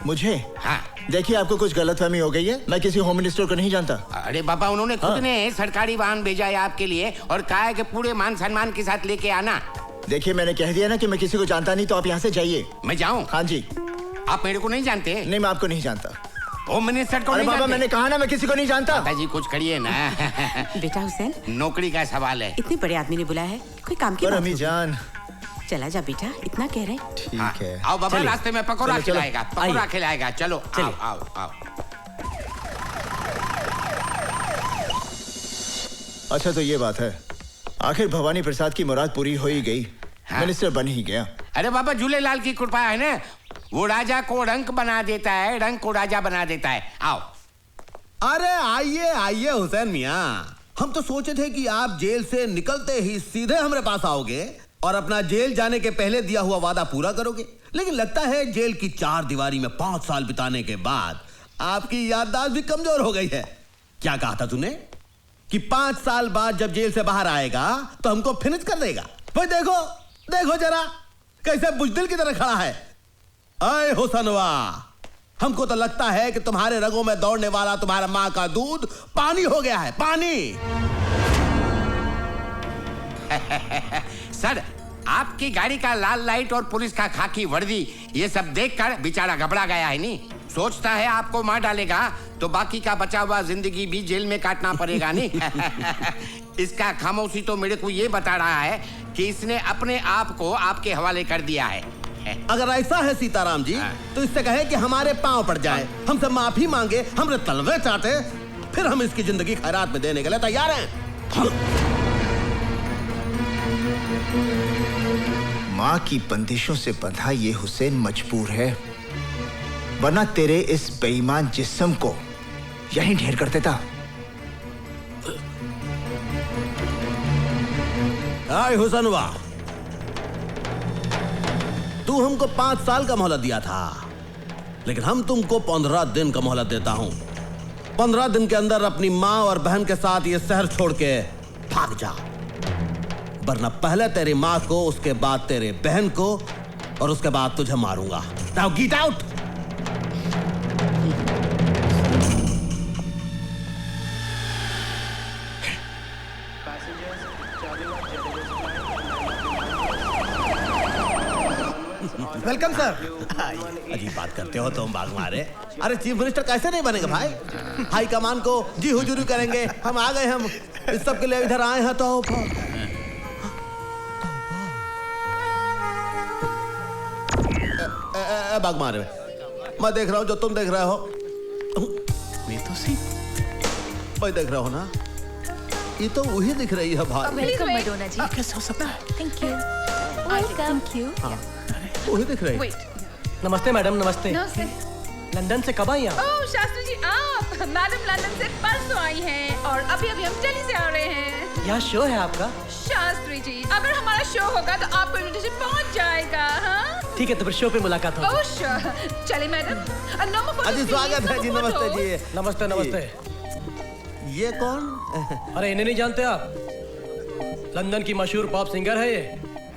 मुझे? हाँ। देखिए आपको कुछ गलतफहमी हो गई है, मैं किसी होम मिनिस्टर को नहीं जानता। अरे बाबा उन्होंने खुद ने सरकारी वाहन भेजा है आपके लिए और कहा है कि पूरे मान सम्मान के साथ लेके आना। देखिए मैंने कह दिया ना कि मैं किसी को जानता नहीं, तो आप यहाँ से जाइए। मैं जाऊँ? हाँ जी। आप मेरे को नहीं जानते? नहीं मैं आपको नहीं जानता। होम मिनिस्टर को अरे नहीं बाबा जानते? मैंने कहा ना मैं किसी को नहीं जानता। दादाजी कुछ करिए ना। बेटा हुसैन, नौकरी का सवाल है। इतने बड़े आदमी ने बुलाया है, कोई काम की बात अम्मी जान। चला जा बेटा, इतना कह रहे हैं। ठीक है। आओ बाबा, रास्ते में पकौड़ा खिलाएगा, पकौड़ा खिलाएगा। चलो आओ आओ आओ। अच्छा तो ये बात है, आखिर भवानी प्रसाद की मुराद पूरी हो ही गई, मिनिस्टर बन ही गया। अरे बाबा झूलेलाल की कृपा है ना, वो राजा को रंक बना देता है, रंक को राजा बना देता है। आओ। अरे आइए आइए हुसैन मियाँ, हम तो सोचे थे कि आप जेल से निकलते ही सीधे हमारे पास आओगे और अपना जेल जाने के पहले दिया हुआ वादा पूरा करोगे, लेकिन लगता है जेल की 4 दीवारी में 5 साल बिताने के बाद आपकी याददाश्त भी कमजोर हो गई है। क्या कहा था तूने कि 5 साल बाद जब जेल से बाहर आएगा तो हमको फिनिश कर देगा? भाई देखो देखो जरा कैसे बुजदिल की तरह खड़ा है। अय हुसैनवा, हमको तो लगता है कि तुम्हारे रगों में दौड़ने वाला तुम्हारा मां का दूध पानी हो गया है, पानी। सर आपकी गाड़ी का लाल लाइट और पुलिस का खाकी वर्दी ये सब देखकर बेचारा घबरा गया है। नहीं सोचता है आपको मार डालेगा तो बाकी का बचा हुआ जिंदगी भी जेल में काटना पड़ेगा। नहीं इसका खामोशी तो मेरे को ये बता रहा है कि इसने अपने आप को आपके हवाले कर दिया है। अगर ऐसा है सीताराम जी तो इससे कहे कि हमारे पांव पड़ जाए, हमसे माफी मांगे, हमरे तलवे चाटे, फिर हम इसकी जिंदगी खैरात में देने के लिए तैयार हैं। माँ की बंदिशों से बंधा ये हुसैन मजबूर है, वरना तेरे इस बेईमान जिस्म को यहीं ढेर कर देता। आए हुसैनवा, तू हमको 5 साल का मोहलत दिया था, लेकिन हम तुमको 15 दिन का मोहलत देता हूं। 15 दिन के अंदर अपनी माँ और बहन के साथ ये शहर छोड़ के भाग जा, वरना पहले तेरी माँ को, उसके बाद तेरे बहन को और उसके बाद तुझे मारूंगा। Now get out. Welcome sir. अजीब बात करते हो तुम बाग मारे। अरे चीफ मिनिस्टर कैसे नहीं बनेगा भाई? हाई कमान को जी हुजूरी करेंगे। हम आ गए, हम इस सब के लिए इधर आए हैं। तो बाग मारे, मैं देख रहा हूँ जो तुम देख रहे हो। नीतू सिंह, मैं देख रहा हूँ ना, ये तो वही दिख रही है भाई। वेलकम मैडोना जी। कैसे हो सकता है? Thank you. Thank you. वही दिख रही है। नमस्ते मैडम, नमस्ते। नमस्ते। लंदन से कब आई आप? ओह शास्त्री जी, आप? मैडम लंदन से परसों आई हैं और अभी अभी हम दिल्ली से आ रहे हैं। यहाँ शो है आपका? शास्त्री जी, अगर हमारा शो होगा तो आपको इनविटेशन पहुंच जाएगा। हाँ ठीक है, तो फिर शो पे मुलाकात होगी। Oh sure. चलिए मैडम। अजी स्वागत है जी, नमस्ते जी। नमस्ते नमस्ते। ये कौन? अरे इन्हें नहीं जानते आप? लंदन की मशहूर पॉप सिंगर है ये।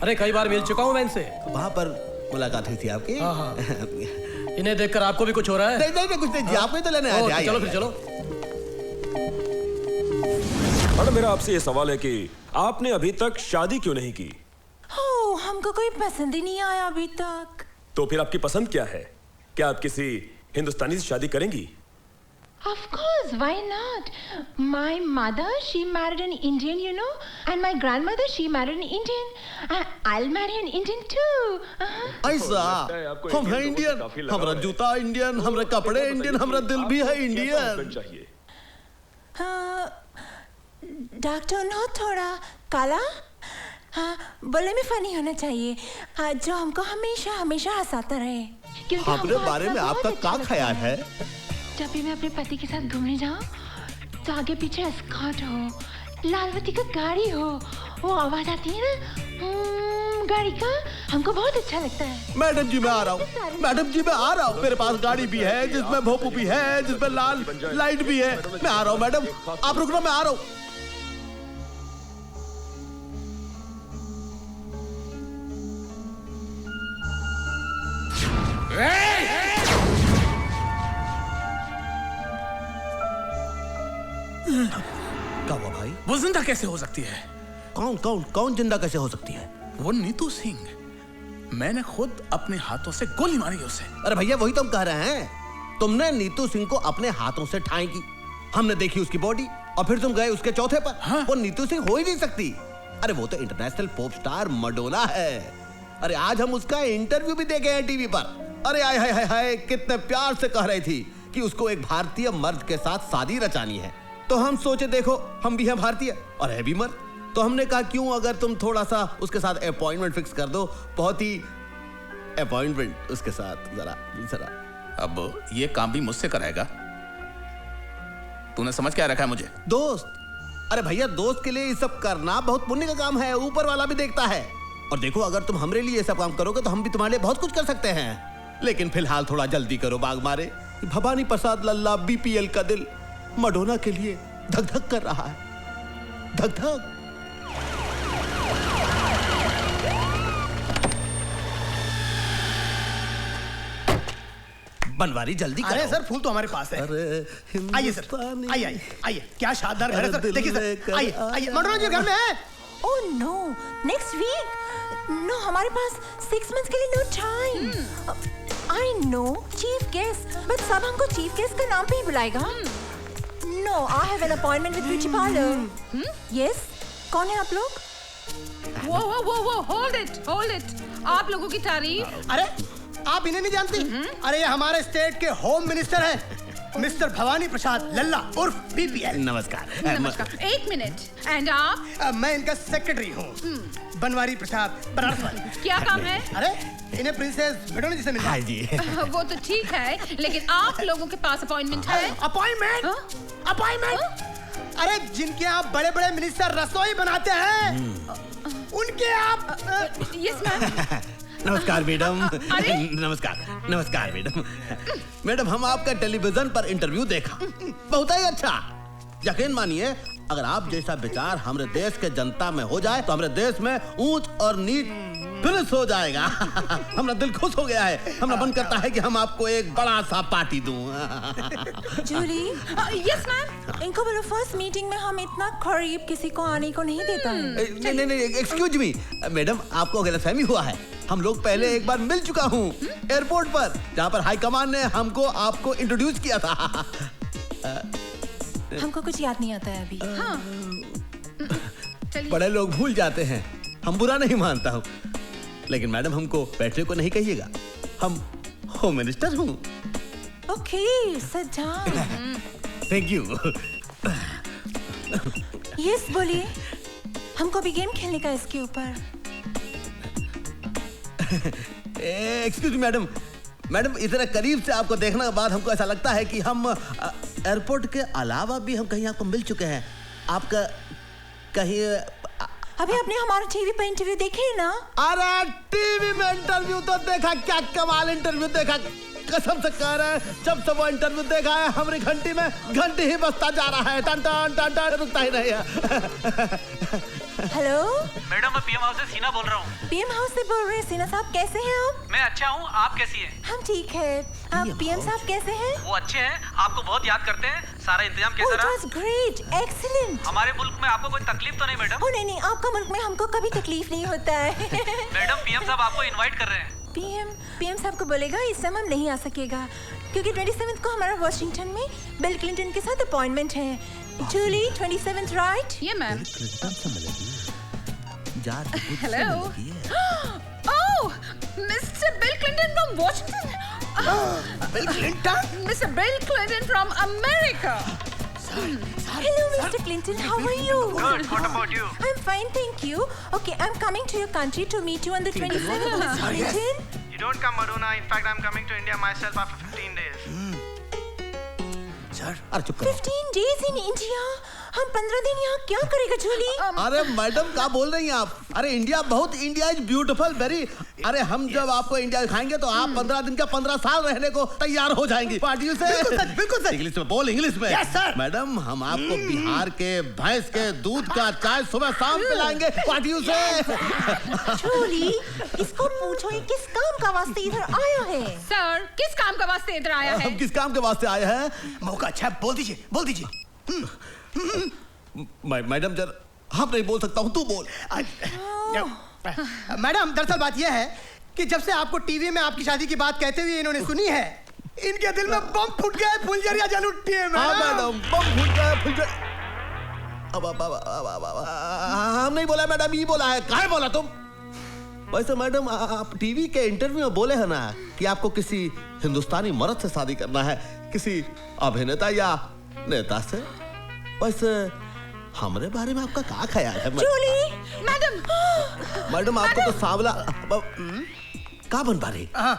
अरे कई बार मिल चुका हूँ मैं इनसे। वहाँ पर मुलाकात हुई थी आपकी? हाँ हाँ। इन्हें देखकर आपको भी कुछ हो रहा है? नहीं कुछ नहीं जी, आपको ही तो लेने आए थे। चलो फिर चलो। मैडम मेरा आपसे ये सवाल है कि आपने अभी तक शादी क्यों नहीं की? हमको कोई पसंद ही नहीं आया अभी तक। तो फिर आपकी पसंद क्या है? क्या आप किसी हिंदुस्तानी से शादी करेंगी? Of course, why not? My mother, she married an Indian, you know, and my grandmother, she married an Indian. I'll marry an Indian too. ऐसा? हम हैं इंडियन, हमारा जूता इंडियन, हमारे कपड़े इंडियन, हमारा दिल भी है इंडियन। डॉक्टर नो थोड़ा काला, हाँ बोले में फनी होना चाहिए, जो हमको हमेशा हमेशा हंसाता रहे। हमारे बारे में आपका क्या ख्याल है? जब भी मैं अपने पति के साथ घूमने जाऊं तो आगे पीछे एस्कॉर्ट हो, लालवती का गाड़ी हो, वो आवाज आती है ना गाड़ी का, हमको बहुत अच्छा लगता है। मैडम जी मैं आ रहा हूँ, मैडम जी मैं आ रहा हूँ। मेरे पास गाड़ी भी है जिसमें भोपू भी है, जिसमें लाल लाइट भी है। मैं आ रहा हूँ मैडम, आप रुकना, मैं आ रहा हूँ। क्या हुआ भाई? वो जिंदा कैसे हो सकती है? कौन जिंदा कैसे हो सकती है? वो नीतू सिंह, मैंने खुद अपने हाथों से गोली मारी उसे। अरे भैया वही तो हम कह रहे हैं, तुमने नीतू सिंह को अपने हाथों से ठाई की, हमने देखी उसकी बॉडी, और फिर तुम गए उसके चौथे पर। हाँ? वो नीतू सिंह हो ही नहीं सकती। अरे वो तो इंटरनेशनल पॉप स्टार मैडोना है। अरे आज हम उसका इंटरव्यू भी देखे हैं टीवी पर। अरे हाय हाय हाय, कितने प्यार से कह रही थी कि उसको एक भारतीय मर्द के साथ शादी रचानी है। तो हम सोचे देखो हम भी हैं भारतीय और है भी मर्द, तो हमने कहा क्यों अगर तुम थोड़ा सा उसके साथ अपॉइंटमेंट फिक्स कर दो, बहुत ही अपॉइंटमेंट उसके साथ जरा। अब ये काम भी मुझसे कराएगा? तूने समझ क्या रखा है मुझे? दोस्त। अरे भैया दोस्त के लिए ये सब करना बहुत पुण्य का काम है, ऊपर वाला भी देखता है। और देखो अगर तुम हमारे लिए ये सब काम करोगे तो हम भी तुम्हारे लिए बहुत कुछ कर सकते हैं। लेकिन फिलहाल थोड़ा जल्दी करो बाग मारे। भवानी प्रसाद लल्ला बीपीएल का दिल मैडोना के लिए धक धक कर रहा है, धक धक। बनवारी जल्दी करो। अरे सर फूल तो हमारे पास है। आइए सर, आइए आइए, क्या शानदार घर है सर। देखिए सर, आइए आइए, मैडोना जी घर में है। Oh no, next week. No हमारे पास 6 months के लिए no time. I no chief guest, but सब हमको चीफ गेस्ट का नाम पे ही बुलाएगा। No, I have an appointment with beauty parlour. Yes, कौन है आप लोग? वो होल्ड इट। आप लोगों की तारीफ। अरे आप इन्हें नहीं जानती? अरे ये हमारे स्टेट के होम मिनिस्टर हैं, मिस्टर भवानी प्रसाद लल्ला उर्फ बीपीएल। नमस्कार। एक मिनट। एंड आप? मैं इनका सेक्रेटरी हूँ, बनवारी प्रसाद बनारस। क्या काम है? अरे इन्हें प्रिंसेस मैडोना जी से मिलना। हाँ जी। वो तो ठीक है, लेकिन आप लोगों के पास अपॉइंटमेंट है? अपॉइंटमेंट? अरे जिनके आप बड़े बड़े मिनिस्टर रसोई बनाते हैं, उनके आप। Yes ma'am. नमस्कार मैडम। नमस्कार मैडम। मैडम हम आपका टेलीविजन पर इंटरव्यू देखा, बहुत ही अच्छा। यकीन मानिए अगर आप जैसा विचार हमारे देश के जनता में हो जाए तो हमारे देश में ऊंच और नीच फिनिश हो जाएगा। हमारा दिल खुश हो गया है, हमारा मन करता है कि हम आपको एक बड़ा सा पार्टी दूं। जूली। Yes ma'am. इनको बोलो फर्स्ट मीटिंग में हम इतना करीब किसी को आने को नहीं देता है। नहीं एक्सक्यूज मी मैडम, आपको गलतफहमी हुआ है। हम लोग पहले एक बार मिल चुका हूँ एयरपोर्ट पर, जहाँ पर हाई कमान ने हमको आपको इंट्रोड्यूस किया था। हमको कुछ याद नहीं आता है अभी। हाँ। बड़े लोग भूल जाते हैं, हम बुरा नहीं मानता हूँ, लेकिन मैडम हमको बैठने को नहीं कहिएगा, हम होम मिनिस्टर हूँ। Okay, sit down. Thank you. Yes, बोलिए। हमको भी गेम खेलने का इसके ऊपर। एक्सक्यूज मी मैडम, मैडम इतने करीब से आपको देखने के बाद हमको ऐसा लगता है कि हम एयरपोर्ट के अलावा भी हम कहीं आपको मिल चुके हैं। आपका कहीं अभी आपने हमारा टीवी पर इंटरव्यू देखे ना? अरे टीवी में इंटरव्यू तो देखा, क्या कमाल इंटरव्यू देखा, कसम से कह रहे हैं जब से वो इंटरव्यू देखा है हमारी घंटी में घंटी ही बजता जा रहा है, टन टन टन टन, रुकता ही नहीं है। हेलो मैडम, मैं पीएम हाउस से सीना बोल रहा हूँ। पीएम हाउस से बोल रहे हैं। सीना साहब कैसे हैं आप? मैं अच्छा हूँ, आप कैसी हैं? हम ठीक है। आप पीएम साहब कैसे हैं? वो अच्छे हैं, आपको बहुत याद करते हैं। सारा इंतजाम कैसा रहा? It was great, excellent. हमारे मुल्क में आपको कोई तकलीफ तो नहीं मैडम? नहीं नहीं, आपका मुल्क में हमको कभी तकलीफ नहीं होता है। मैडम, पीएम साहब आपको इनवाइट कर रहे हैं। पीएम साहब को बोलेगा इस समय हम नहीं आ सकेगा क्योंकि 27 को हमारा वॉशिंगटन में बिल क्लिंटन के साथ अपॉइंटमेंट है। जूली 27 राइट? ये ma'am. Hello. Oh, Mr. Bill Clinton from Washington. Bill Clinton? Mr. Bill Clinton from America. Hello, Mr. Clinton. How are you? Good. What about you? I'm fine, thank you. Okay, I'm coming to your country to meet you on the 27th. Mr. Clinton. You don't come, Aruna. In fact, I'm coming to India myself after 15 days. Sir, अरे चुप करो। 15 days in India. हम 15 दिन यहाँ क्या करेगा जूली? अरे madam क्या बोल रही हैं आप? अरे इंडिया बहुत, इंडिया इज ब्यूटीफुल वेरी। अरे हम जब आपको इंडिया दिखाएंगे तो आप 15 दिन का 15 साल रहने को तैयार हो जाएंगी। पार्टियों से बिल्कुल सर। इंग्लिश में बोल, इंग्लिश में। Yes sir. मैडम हम आपको बिहार के भैंस के दूध का चाय सुबह शाम पिलाएंगे पार्टियों से। जूली, इसको पूछो ये किस काम का वास्ते इधर आया है? सर, किस काम का वास्ते इधर आया है? हम किस काम के वास्ते आए हैं? मौका अच्छा बोल दीजिए, बोल दीजिए। मैडम जर हम नहीं बोल सकता हूँ, तू बोल। मैडम दरअसल बात यह है कि जब से आपको टीवी में आपकी शादी की बात कहते हुए इन्होंने सुनी है, इनके दिल में बम फूट गया है, फुलझड़ियां जल उठी है। हाँ मैडम, बम फूट गया है, फुलझड़ी। हम नहीं बोला मैडम, ये बोला है। कहाँ बोला तुम? वैसे मैडम आप टीवी के इंटरव्यू में बोले हैं ना कि आपको किसी हिंदुस्तानी मर्द से शादी करना है, किसी अभिनेता या नेता से। वैसे हमारे बारे में आपका क्या ख्याल है? जूली, मैडम आपको तो सांवला कहाँ बन पा रही? हाँ,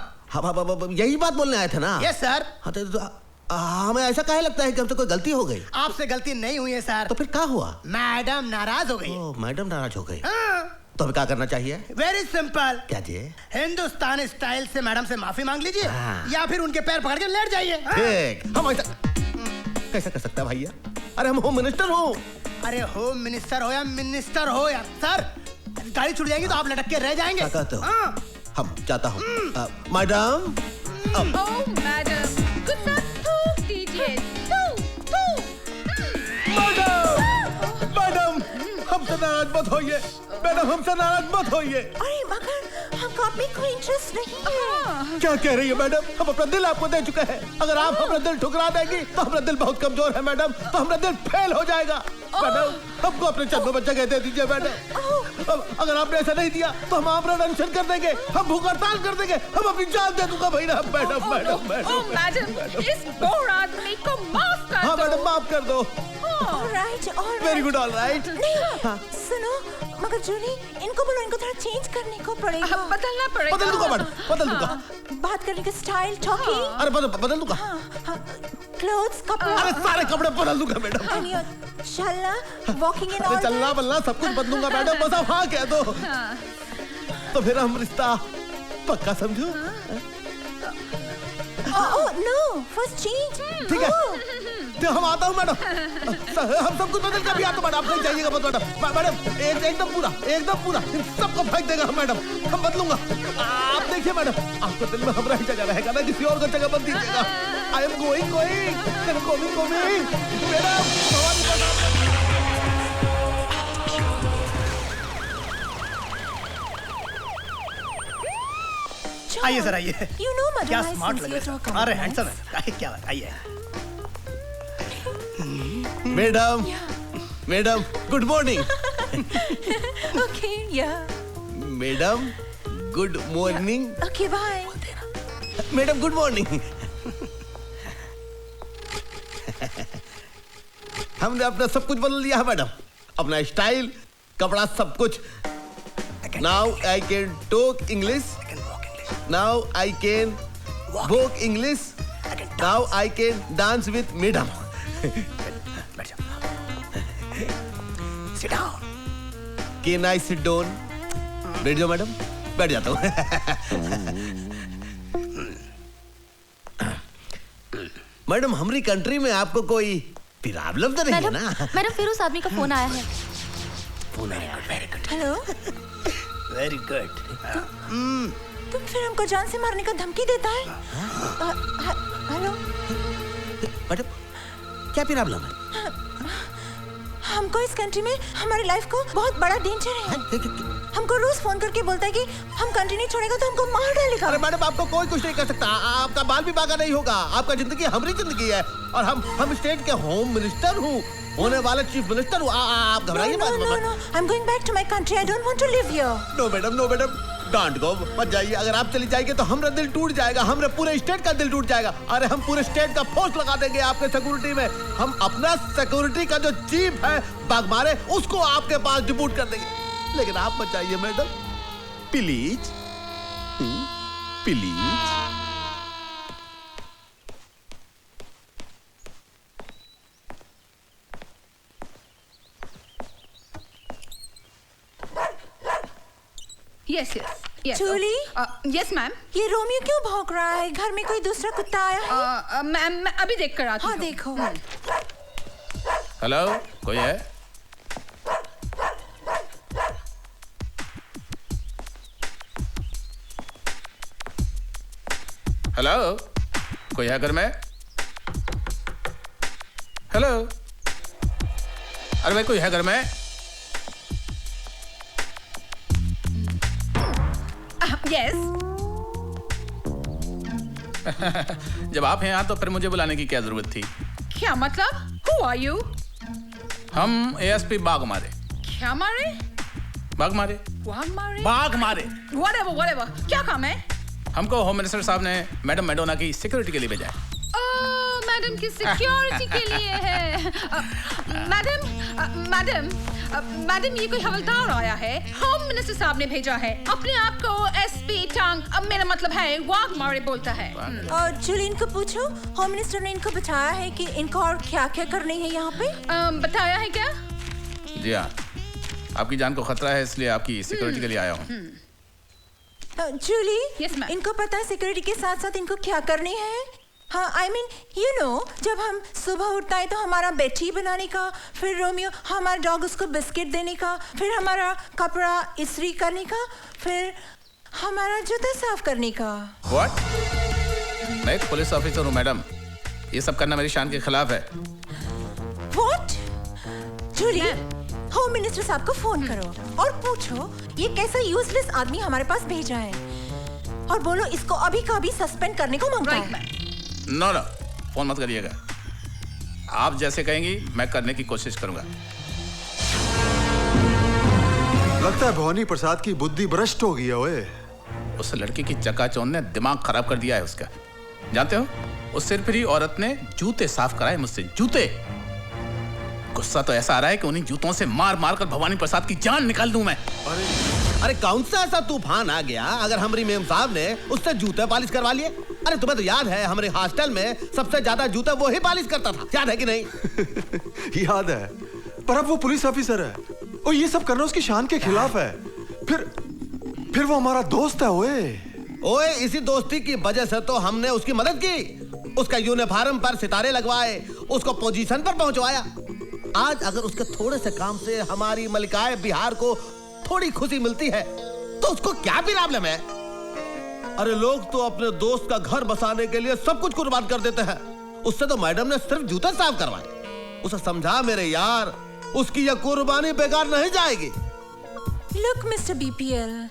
यही बात बोलने आए थे ना? Yes sir. हाँ तो हमें ऐसा काहे लगता है कि हमसे कोई गलती हो गई? आपसे गलती नहीं हुई है सर। तो फिर क्या हुआ? मैडम नाराज हो गई। मैडम नाराज हो गई। तो हमें क्या करना चाहिए? Very simple. क्या जी? हिंदुस्तान स्टाइल से मैडम से माफी मांग लीजिए या फिर उनके पैर पकड़ के लेट जाइए। ठीक। हम ऐसा कैसे कर सकते हैं भैया? अरे हम होम मिनिस्टर हो। अरे होम मिनिस्टर हो या मिनिस्टर हो यार सर, गाड़ी छूट जाएगी तो आप लटक के रह जाएंगे। क्या कहते हो? हम चाहता हूँ मैडम। ओह मैडम, कुछ थूक दीजिए। मैडम हमसे नाराज मत होइए। मैडम हमसे नाराज मत होइए। अरे मगर हमको आप में कोई इंटरेस्ट नहीं है। क्या कह रही है मैडम? हम अपना दिल आपको दे चुके हैं। अगर आप अपना दिल ठुकरा देंगी तो हमारा दिल बहुत कमजोर है मैडम, तो हमारा दिल फेल हो जाएगा। मैडम हमको अपने चंदों में जगह दे दीजिए मैडम। अगर आपने ऐसा नहीं दिया तो हम आपका अनशन कर देंगे, हम भूख हड़ताल कर देंगे, हम अपनी जान दे दूंगा भैया। मैडम मैडम मैडम मैडम, इस बोर आदमी को माफ कर दो। हाँ मैडम माफ कर दो। Alright alright. Very good alright. सुनो मगर जूली, इनको बोलो इनको थोड़ा चेंज करने को पड़ेगा। बदलना पड़ेगा। बदल दूंगा मैडम, बदल दूंगा। बात करने का स्टाइल, टॉकिंग। अरे बदल दूंगा। क्लोथ्स, कपड़ा। अरे सारे कपड़े बदल दूंगा मैडम। चलना, वॉकिंग एंड ऑल। चलना बलना सब कुछ बदलूंगा मैडम, बस आप हाँ कह दो। तो फिर हम रिश्ता पक्का समझो। Oh no, first change. ठीक है, तो हम आता हूँ मैडम। हम सब कुछ बदल कर भी आते मैडम, आप नहीं जाइएगा मत मैडम। मैडम एकदम पूरा सबको फेंक देगा मैडम, हम बदलूंगा। आप देखिए मैडम, आपको दिल में हमारा ही जगह रहेगा ना, किसी और का जगह बदल दीजिएगा। I am going madam. आइए सर आइए। You know madam, क्या स्मार्ट लग रहे हैं। अरे हैंडसम है। क्या बात, आइए। Madam good morning. Okay yeah. Madam good morning. Okay bye. Madam good morning. हमने अपना सब कुछ बदल लिया है मैडम, अपना स्टाइल, कपड़ा, सब कुछ। Now I can talk English, now I can walk English, now I can dance with madam. Can I sit down? बैठ जाओ मैडम। बैठ जाता हूँ। मैडम हमारी कंट्री में आपको कोई प्रॉब्लम तो नहीं है ना? मैडम फिर उस आदमी का फोन आया है। फोन आया, very good. Hello, very good. तुम फिर हमको जान से मारने का धमकी देता है? हेलो मैडम, क्या प्रॉब्लम है? हमको इस कंट्री में हमारी लाइफ को बहुत बड़ा डेंजर है। हमको रोज फोन करके बोलता है कि हम कंट्री नहीं छोड़ेगा तो हमको मार डालेगा। अरे मैडम, आपको कोई कुछ नहीं कर सकता। आपका बाल भी बागा नहीं होगा। आपका जिंदगी हमारी जिंदगी है और हम स्टेट के होम मिनिस्टर हूँ, होने वाले चीफ मिनिस्टर हूँ। आप घबराइए मत। No, I am going back to my country. I don't want to live here. No madam, no madam, don't go, मत जाइए। अगर आप चली जाएंगे तो हमारा दिल टूट जाएगा, हमारे पूरे स्टेट का दिल टूट जाएगा। अरे हम पूरे स्टेट का फोर्स लगा देंगे आपके सिक्योरिटी में। हम अपना सिक्योरिटी का जो चीफ है बागमारे, उसको आपके पास डिप्यूट कर देंगे। लेकिन आप मत जाइए madam, please please. Yes yes yes. Julie? Yes ma'am. ये रोमियो क्यों भौंक रहा है? घर में कोई दूसरा कुत्ता आया है? मैम मैं अभी देख कर आती हूँ। हाँ देखो। हेलो, कोई है? हेलो, कोई है घर में? हेलो, अरे भाई कोई है घर में? यस। जब आप हैं यहाँ तो फिर मुझे बुलाने की क्या जरूरत थी? क्या मतलब? Who are you? हम एएसपी बाग मारे। क्या मारे? बाग मारे। बाग मारे? बाग मारे। Whatever, whatever. क्या काम है? हमको होम मिनिस्टर साहब ने मैडम मैडोना की सिक्योरिटी के लिए भेजा है। मैडम की सिक्योरिटी के लिए है। मैडम ये कोई हवलदार आया है, होम मिनिस्टर साहब ने भेजा है। अपने आप को एसपी टांग, अब मेरा मतलब है वाग मारे बोलता है। और जूली, इनको पूछो, होम मिनिस्टर ने इनको बताया है कि इनको और क्या क्या करनी है यहाँ पे? बताया है क्या? जी हाँ, आपकी जान को खतरा है इसलिए आपकी सिक्योरिटी के लिए आया हूँ। जूली, इनको पता है सिक्योरिटी के साथ साथ इनको क्या करनी है? हाँ, I mean, you know, जब हम सुबह उठता है तो हमारा बेड टी बनाने का, फिर रोमियो हमारा डॉग उसको बिस्किट देने का, फिर हमारा कपड़ा इस्त्री करने का, फिर हमारा जूता साफ करने का। What? मैं एक पुलिस ऑफिसर हूँ मैडम, ये सब करना मेरी शान के खिलाफ है। What? जूली, होम मिनिस्टर साहब को फोन करो और पूछो ये कैसा यूजलेस आदमी हमारे पास भेजा है, और बोलो इसको अभी का अभी सस्पेंड करने को मांगता है। नो नो, फोन मत करिएगा। आप जैसे कहेंगी मैं करने की कोशिश करूंगा। लगता है भवानी प्रसाद की बुद्धि भ्रष्ट हो गई है। ओए, उस लड़की की चकाचौंध ने दिमाग खराब कर दिया है उसका। जानते हो, उस सिरफिरी औरत ने जूते साफ कराए मुझसे, जूते। गुस्सा तो ऐसा आ रहा है कि उन्हीं जूतों से मार मार कर भवानी प्रसाद की जान निकाल दूं मैं। अरे कौन सा ऐसा तूफान आ गया अगर हमारी मेम साहब ने उससे जूते पालिश करवा लिए? अरे तुम्हें तो याद है हमारे हॉस्टल में सबसे ज्यादा जूते वो ही पालिश करता था, याद है कि नहीं? याद है, पर अब वो पुलिस ऑफिसर है और ये सब करना उसकी शान के खिलाफ है। फिर वो हमारा दोस्त है। ओए, इसी दोस्ती की वजह से तो हमने उसकी मदद की, उसका यूनिफॉर्म पर सितारे लगवाए, उसको पोजीशन पर पहुंचवाया। आज अगर उसके थोड़े से काम से हमारी मलिकाए बिहार को थोड़ी खुशी मिलती है तो उसको क्या प्रॉब्लम है? अरे लोग तो अपने दोस्त का घर बसाने के लिए सब कुछ कुर्बान कर देते हैं। उससे तो मैडम ने सिर्फ जूते साफ करवाए। उसे समझा मेरे यार, उसकी यह कुर्बानी बेकार नहीं जाएगी। लुक मिस्टर बीपीएल,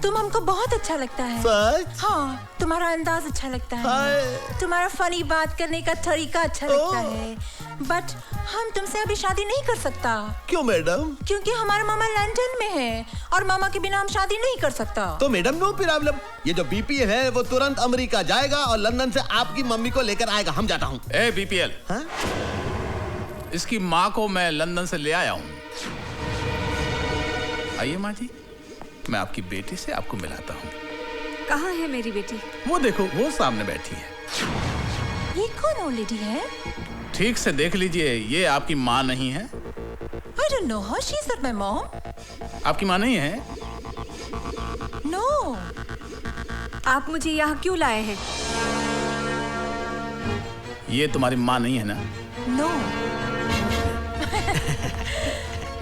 तुम हमको बहुत अच्छा लगता है। सच? हाँ, तुम्हारा अंदाज अच्छा लगता है, तुम्हारा फनी बात करने का तरीका अच्छा लगता है, बट हम तुमसे अभी शादी नहीं कर सकता। क्यों मैडम? क्योंकि हमारा मामा लंदन में है और मामा के बिना हम शादी नहीं कर सकता। तो मैडम नो प्रॉब्लम, ये जो बीपीएल है वो तुरंत अमेरिका जाएगा और लंदन से आपकी मम्मी को लेकर आएगा। हम जाता हूँ। ए बीपीएल, इसकी माँ को मैं लंदन से ले आया हूँ। आइए माँ जी, मैं आपकी बेटी से आपको मिलाता हूँ। कहाँ है मेरी बेटी? वो देखो, वो सामने बैठी है। ये कौन ओल्ड लेडी है? ठीक से देख लीजिए, ये आपकी माँ नहीं है। I don't know her. She's not my mom. आपकी माँ नहीं है? No. आप मुझे यहाँ क्यों लाए हैं? ये तुम्हारी माँ नहीं है ना? No.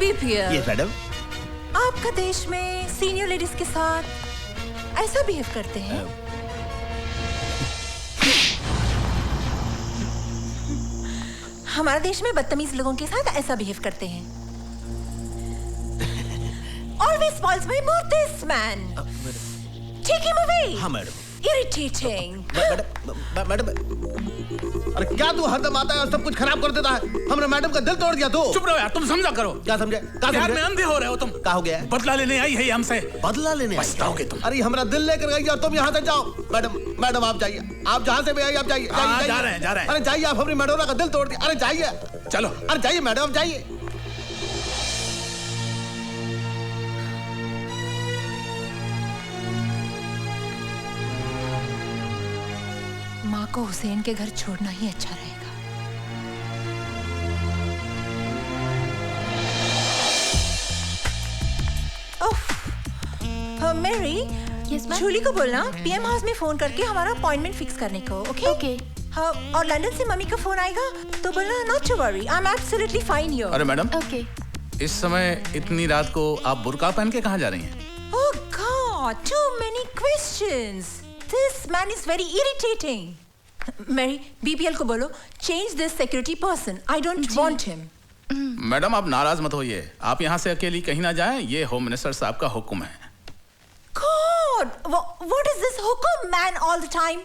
BPL. Yes, madam. आपका देश में सीनियर लेडीज के साथ ऐसा बिहेव करते हैं? हमारे देश में बदतमीज लोगों के साथ ऐसा बिहेव करते हैं। Always spoils my mood, this man. Take him away. हाँ मैडम। Irritating. मैडम, अरे क्या तू हरदम आता है और सब कुछ खराब कर देता है? हमने मैडम का दिल तोड़ दिया तू। चुप रहो यार, तुम समझा करो। क्या समझे? यार में अंधे हो रहे हो तुम। क्या हो गया? बदला लेने आई है हमसे। बदला लेने? पछताओगे तुम। अरे हमारा दिल लेकर गई और तुम यहाँ से जाओ। मैडम आप जाइए, आप जहाँ से भी आई आप जाइए। जा रहे हैं। अरे जाइए, आप अपनी मैडोना का दिल तोड़ दिया। अरे जाइए, चलो। अरे जाइए मैडम, जाइए। माँ को हुसैन के घर छोड़ना ही अच्छा रहेगा। मैरी, जूली को बोलना पीएम हाउस में फोन करके हमारा अपॉइंटमेंट फिक्स करने को। ओके? हाँ, और लंदन से मम्मी का फोन आएगा तो बोलना not to worry, I am absolutely fine here. अरे मैडम, इस समय इतनी रात को आप बुर्का पहन के कहाँ जा रही हैं? Oh God, too many questions. This man is very irritating. Mary, BPL को बोलो change this security person. I don't want him. Madam आप नाराज मत होइए, आप यहाँ से अकेली कहीं ना जाएं, ये होम मिनिस्टर साहब का हुक्म है। God, what is this हुक्म man all the time?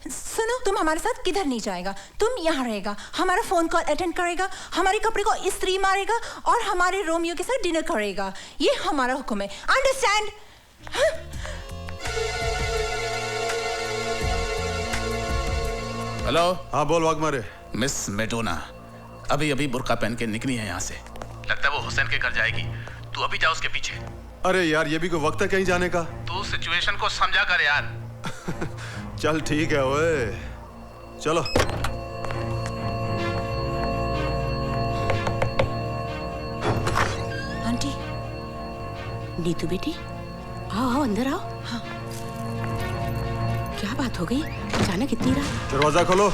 सुनो, तुम हमारे साथ किधर नहीं जाएगा, तुम यहाँ रहेगा, हमारा फोन कॉल अटेंड करेगा, हमारे कपड़े को इस्त्री मारेगा और हमारे रोमियो के साथ डिनर करेगा। ये हमारा हुक्म है, अंडरस्टैंड? हेलो। हाँ बोल वाघमारे। मिस मेडोना अभी अभी बुर्का पहन के निकली है यहाँ से, लगता है वो हुसैन के घर जाएगी। तू अभी जा उसके पीछे। अरे यार, ये भी कोई वक्त है कहीं जाने का? तू सिचुएशन को समझा कर यार। चल ठीक है ओए, चलो। आंटी। नीतू बेटी, आओ अंदर आओ। हाँ। क्या बात हो गई, अचानक इतनी रात? दरवाजा खोलो।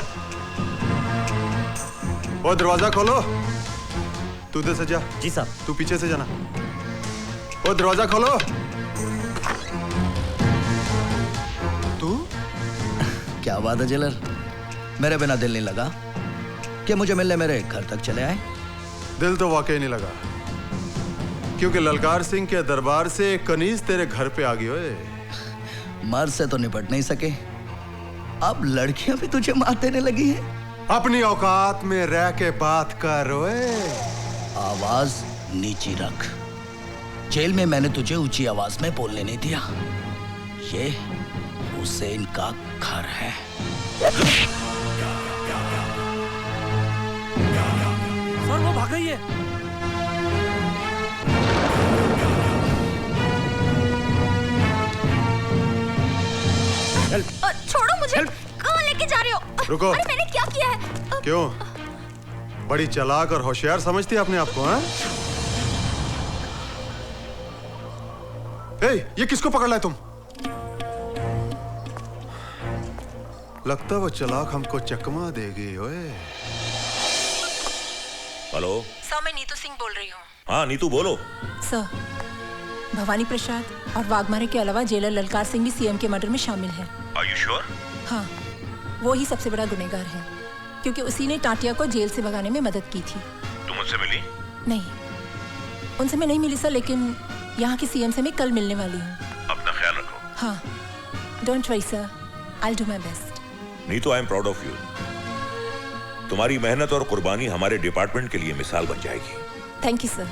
ओ दरवाजा खोलो। तू इधर से जा। जी साहब। तू पीछे से जाना। ओ दरवाजा खोलो। तू? क्या बात है जेलर, मेरे बिना दिल नहीं लगा कि मुझे मिलने मेरे घर तक चले आए? दिल तो वाकई नहीं लगा, क्योंकि ललकार सिंह के दरबार से कनीज तेरे घर पे आ गई। ओए मर्द से तो निपट नहीं सके, अब लड़कियां भी तुझे मार देने लगी हैं। अपनी औकात में रह के बात कर। ओए आवाज नीची रख, जेल में मैंने तुझे ऊंची आवाज में बोलने नहीं दिया। ये हुसैन का घर है। सर वो भाग गई है। छोड़ो मुझे, कहाँ लेके जा रहे हो? रुको। अरे मैंने क्या किया है? क्यों बड़ी चालाक और होशियार समझती है अपने आप को? हाँ? ये किसको पकड़ लाए तुम? लगता वो चालाक हमको चकमा देगी। ओए हेलो सर, मैं नीतू सिंह बोल रही हूँ। हाँ नीतू बोलो। सर, भवानी प्रसाद और वाघमारे के अलावा जेलर ललकार सिंह भी सीएम के मर्डर में शामिल है। Are you sure? हाँ, वो ही सबसे बड़ा गुनहगार है, क्योंकि उसी ने टाटिया को जेल से भगाने में मदद की थी। तुम उनसे मिली? नहीं, उनसे मैं नहीं मिली सर, लेकिन यहाँ के सीएम से मैं कल मिलने वाली हूँ। अपना ख्याल रखो। हाँ, don't worry sir, I'll do my best. Neetu, I am proud of you. तुम्हारी मेहनत और कुर्बानी हमारे डिपार्टमेंट के लिए मिसाल बन जाएगी। Thank you, sir.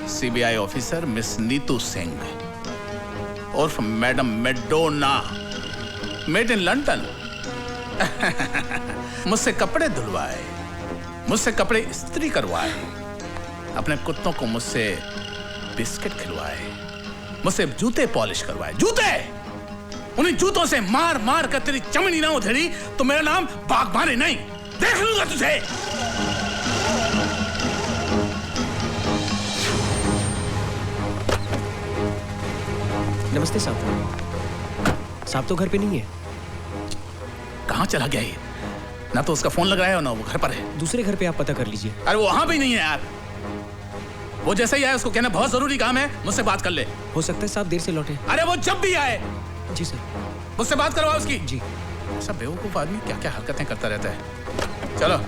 CBI officer miss Neetu Singh और madam Madonna, made in London. मुझसे कपड़े धुलवाए, मुझसे कपड़े इस्त्री करवाए, अपने कुत्तों को मुझसे बिस्किट खिलवाए, मुझसे जूते पॉलिश करवाए। जूते! उन्हीं जूतों से मार मार कर तेरी चमड़ी ना उधेड़ी तो मेरा नाम बागबानी नहीं। देख लूंगा तुझे। नमस्ते साहब। साहब तो घर पे नहीं है। कहाँ चला गया ये? ना तो उसका फोन लग रहा है और ना वो घर पर है। दूसरे घर पे आप पता कर लीजिए। अरे वो वहां भी नहीं है यार। वो जैसे ही आए उसको कहना बहुत जरूरी काम है, मुझसे बात कर ले। हो सकता है साहब देर से लौटे। अरे वो जब भी आए। जी सर। मुझसे बात करवाओ उसकी। जी। सब बेवकूफ आदमी क्या क्या हरकतें करता रहता है। चलो।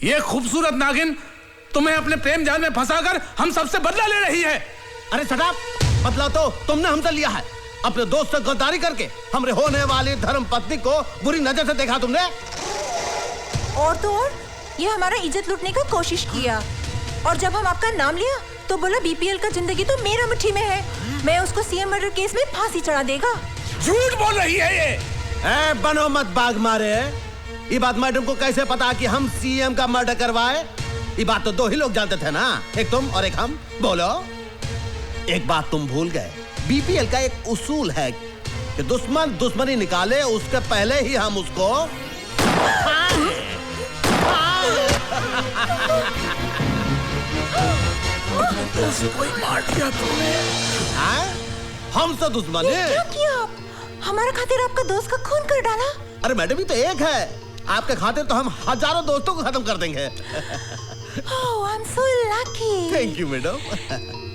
ये खूबसूरत नागिन तुम्हें अपने प्रेम जाल में फंसाकर हम सबसे बदला ले रही है। अरे सदाब, बदला तो तुमने हमसे लिया है। अपने दोस्त से गद्दारी करके हमरे होने वाली धर्म पत्नी को बुरी नजर से देखा तुमने। और तो और ये हमारा इज्जत लूटने का कोशिश किया, और जब हम आपका नाम लिया तो बोला बीपीएल का जिंदगी तो मेरा मुट्ठी में है, मैं उसको सीएम मर्डर केस में फांसी चढ़ा देगा। झूठ बोल रही है ये। बनो मत बाग मारे। ये बात मैडम को कैसे पता कि हम सीएम का मर्डर करवाए? ये बात तो दो ही लोग जानते थे ना, एक तुम और एक हम। बोलो। एक बात तुम भूल गए, बीपीएल का एक उसूल है कि दुश्मन दुश्मनी निकाले उसके पहले ही हम उसको कोई मार दिया तुमने। हमसे दुश्मनी? क्या किया आप? हमारे खातिर आपका दोस्त का खून कर डाला। अरे मैडम ही तो एक है, आपके खातिर तो हम हजारों दोस्तों को खत्म कर देंगे। Oh, I'm so lucky. Thank you madam.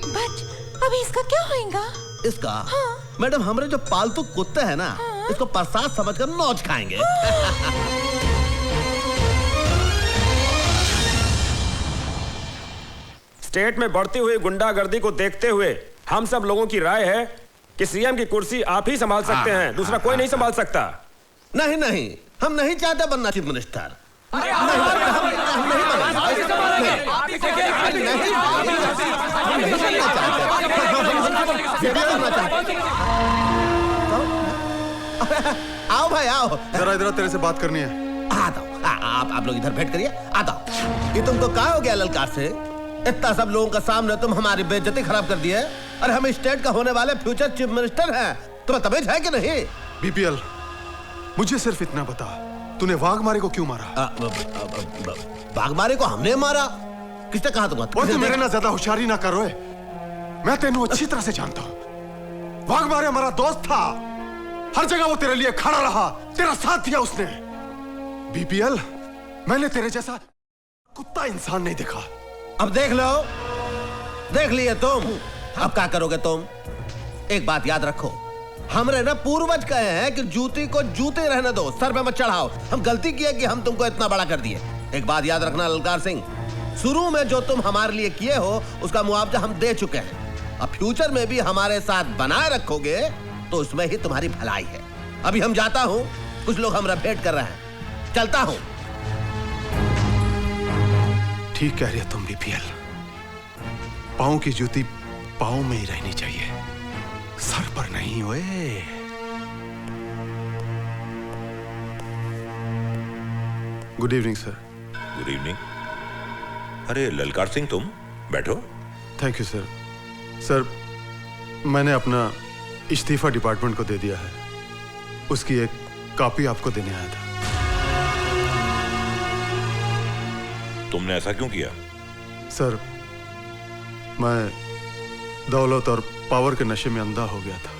But अभी इसका क्या होएगा? इसका? मैडम हमारे जो पालतू कुत्ते हैं ना, इसको प्रसाद समझकर नोच खाएंगे। स्टेट में बढ़ती हुई गुंडागर्दी को देखते हुए हम सब लोगों की राय है कि सीएम की कुर्सी आप ही संभाल सकते हैं, दूसरा कोई नहीं संभाल सकता। नहीं नहीं, हम नहीं चाहते बनना चीफ मिनिस्टर। आओ भाई आओ, जरा इधर तेरे से बात करनी है। आता हूँ, आप लोग इधर भेंट करिए। आता हूँ। ये तुमको क्या हो गया ललकार से? इतना सब लोगों का सामने तुम हमारी बेइज्जती खराब कर दी है। अरे हम स्टेट का होने वाले फ्यूचर चीफ मिनिस्टर हैं, तुम्हें तमीज है कि नहीं? बीपीएल, मुझे सिर्फ इतना बता, तूने वाघमारे को क्यों मारा? वाघमारे को हमने मारा? किसने कहा तुम? और तू मेरे ना ज्यादा होशियारी ना करो। मैं तेनू अच्छी तरह से जानता हूँ। वाघमारे हमारा दोस्त था, हर जगह वो तेरे लिए खड़ा रहा, तेरा साथ दिया उसने। बीपीएल, मैंने तेरे जैसा कुत्ता इंसान नहीं देखा। अब देख लो, देख लिए तुम, अब क्या करोगे तुम? एक बात याद रखो, हमरे ना पूर्वज कहे हैं कि जूती को जूते रहने दो, सर पे मत चढ़ाओ। हम गलती किए कि हम तुमको इतना बड़ा कर दिए। एक बात याद रखना ललकार सिंह, शुरू में जो तुम हमारे लिए किए हो उसका मुआवजा हम दे चुके हैं। अब फ्यूचर में भी हमारे साथ बनाए रखोगे तो उसमें ही तुम्हारी भलाई है। अभी हम जाता हूं, कुछ लोग हमरा भेंट कर रहे हैं, चलता हूं। ठीक कह रही है तुम बीपीएल, पाँव की जूती पाँव में ही रहनी चाहिए, सर पर नहीं। ओए good evening sir. Good evening. अरे ललकार सिंह, तुम बैठो। Thank you sir. सर, मैंने अपना इस्तीफा डिपार्टमेंट को दे दिया है, उसकी एक कॉपी आपको देने आया था। तुमने ऐसा क्यों किया? सर, मैं दौलत और पावर के नशे में अंधा हो गया था।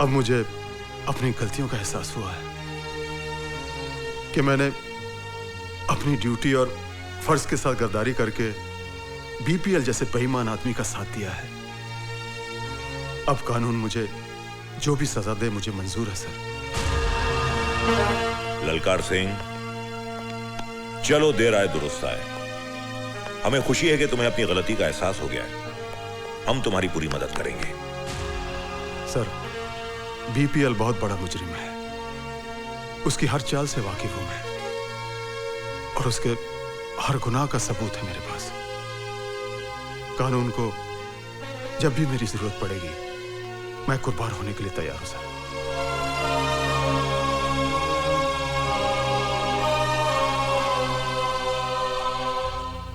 अब मुझे अपनी गलतियों का एहसास हुआ है कि मैंने अपनी ड्यूटी और फर्ज के साथ गद्दारी करके बीपीएल जैसे बेईमान आदमी का साथ दिया है। अब कानून मुझे जो भी सजा दे मुझे मंजूर है सर। ललकार सिंह, चलो देर आए दुरुस्त आए। हमें खुशी है कि तुम्हें अपनी गलती का एहसास हो गया है। हम तुम्हारी पूरी मदद करेंगे। सर, बीपीएल बहुत बड़ा मुजरिम है, उसकी हर चाल से वाकिफ हूं मैं, और उसके हर गुनाह का सबूत है मेरे पास। कानून को जब भी मेरी जरूरत पड़ेगी मैं कुर्बान होने के लिए तैयार हूं सर।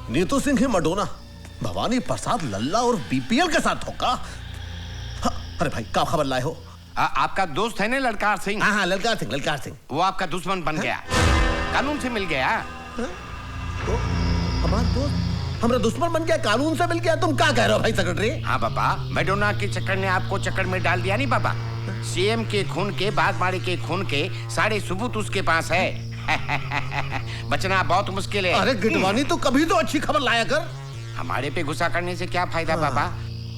नीतू सिंह ही मडोना भवानी प्रसाद लल्ला और बीपीएल के साथ होगा। अरे भाई क्या खबर लाए हो? आपका दोस्त है ना ललकार सिंह? हाँ ललकार सिंह, ललकार सिंह। वो आपका दुश्मन बन गया, कानून से मिल गया। तो हमारा दोस्त हमारा दुश्मन बन गया, कानून से मिल गया? तुम क्या कह रहे हो भाई सेक्रेटरी? हाँ बाबा, मैडोना के चक्कर ने आपको चक्कर में डाल दिया नहीं बाबा। सीएम के खून के, बागमारे के खून के सारे सबूत उसके पास है। बचना बहुत मुश्किल है। अरे गिटवानी, तो कभी तो अच्छी खबर लाया कर। हमारे पे गुस्सा करने से क्या फायदा बाबा?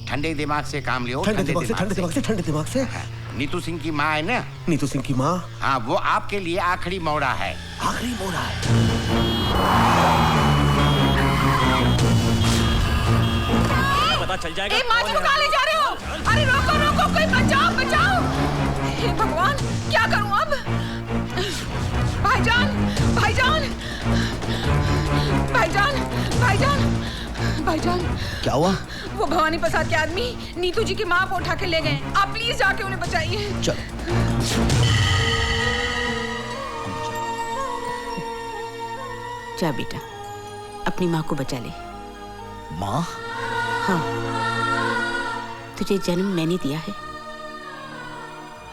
ठंडे दिमाग से काम लियो। ठंडे दिमाग से। नीतू सिंह की माँ है ना? नीतू सिंह की माँ? हाँ, वो आपके लिए आखिरी मोड़ा है। आखिरी मोड़ा है? पता चल जाएगा। माँ जी को कहाँ ले जा रहे हो? अरे रोको रोको, कोई बचाओ बचाओ। हे भगवान, क्या करूं अब? भाईजान भाईजान भाईजान भाईजान भाईजान। क्या हुआ? वो भवानी प्रसाद के आदमी नीतू जी की माँ को उठा के ले गए। आप प्लीज जाके उन्हें बचाइए। चल। जा बेटा, अपनी माँ को बचा ले। माँ? हाँ, तुझे जन्म मैंने दिया है,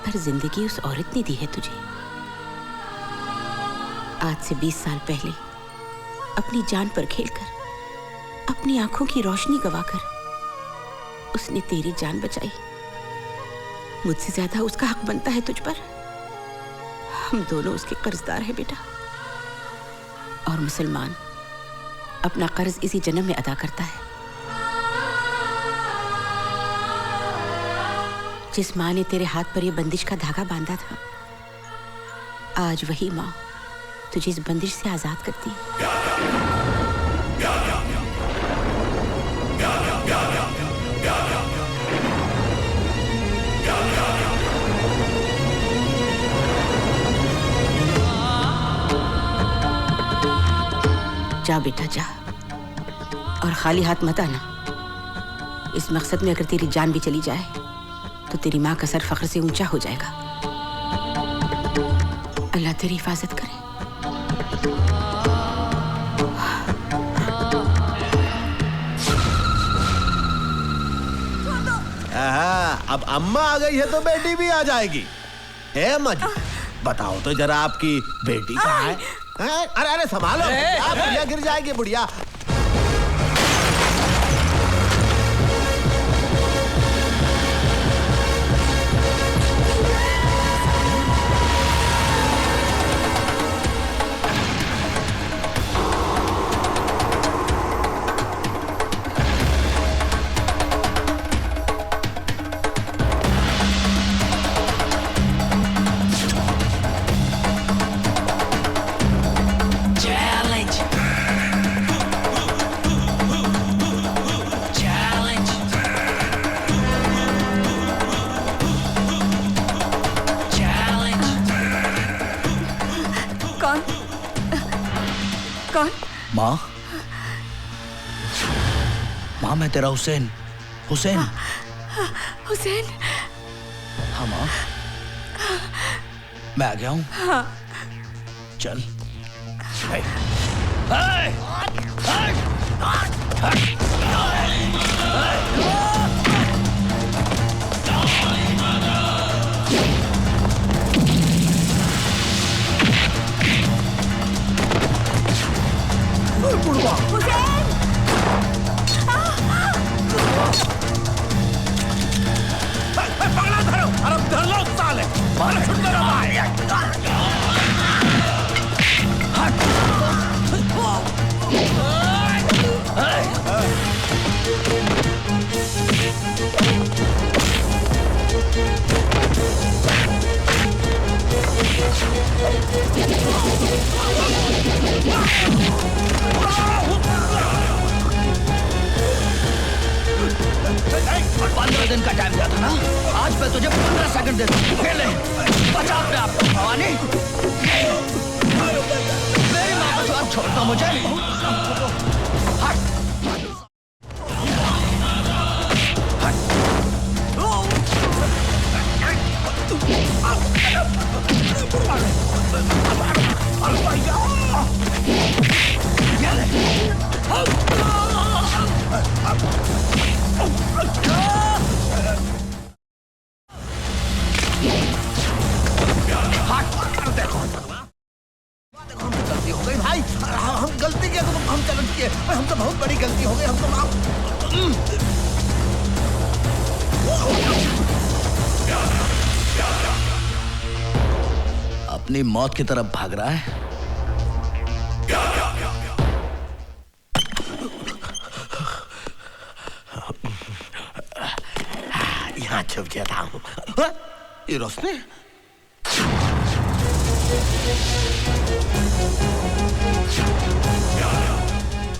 पर जिंदगी उस औरत ने दी है तुझे। आज से 20 साल पहले अपनी जान पर खेलकर, अपनी आंखों की रोशनी गवाकर उसने तेरी जान बचाई। मुझसे ज्यादा उसका हक बनता है तुझ पर। हम दोनों उसके कर्जदार हैं बेटा। और मुसलमान अपना कर्ज इसी जन्म में अदा करता है। जिस माँ ने तेरे हाथ पर यह बंदिश का धागा बांधा था, आज वही माँ तुझे इस बंदिश से आजाद करती है। जा बेटा जा, और खाली हाथ मत आना। इस मकसद में अगर तेरी जान भी चली जाए तो तेरी माँ का सर फख्र से ऊंचा हो जाएगा। अल्लाह तेरी हिफाजत करे। अब अम्मा आ गई है तो बेटी भी आ जाएगी। है अम्मा जी, बताओ तो जरा आपकी बेटी कहाँ है? अरे अरे संभालो, बुढ़िया गिर जाएगी बुढ़िया। कौन? माँ, माँ मैं तेरा हुसैन। हुसैन। हुसैन। हाँ माँ, मैं आ गया हूँ। हाँ। चल। पगला धरो, अरे धर लो साले, मार छुट मेरा भाई। पंद्रह दिन का टाइम दिया था ना, आज मैं तुझे 15 सेकंड देता हूँ। खेल ले, बचा अपने आप को। भवानी, मेरी माँ को आप छोड़ दो मुझे। हट। गलती हो गई भाई, हम गलती किया तो हम चलन किए, हम तो बहुत बड़ी गलती हो गई, हमको माफ। अपनी मौत की तरफ भाग रहा है। यहाँ छुप जाता हूँ। ये रोशनी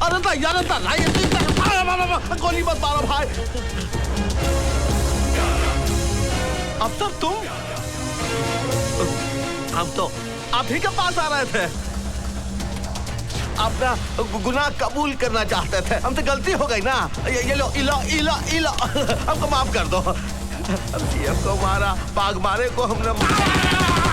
अरे यार गोली मत मारो भाई। अफसर तुम हम तो आप ही के पास आ रहे थे, अपना गुनाह कबूल करना चाहते थे। हमसे गलती हो गई ना, ये लो इलो इलो इलो हमको माफ कर दो। हम सीएम को मारा, बाघ मारे को हमने मारा।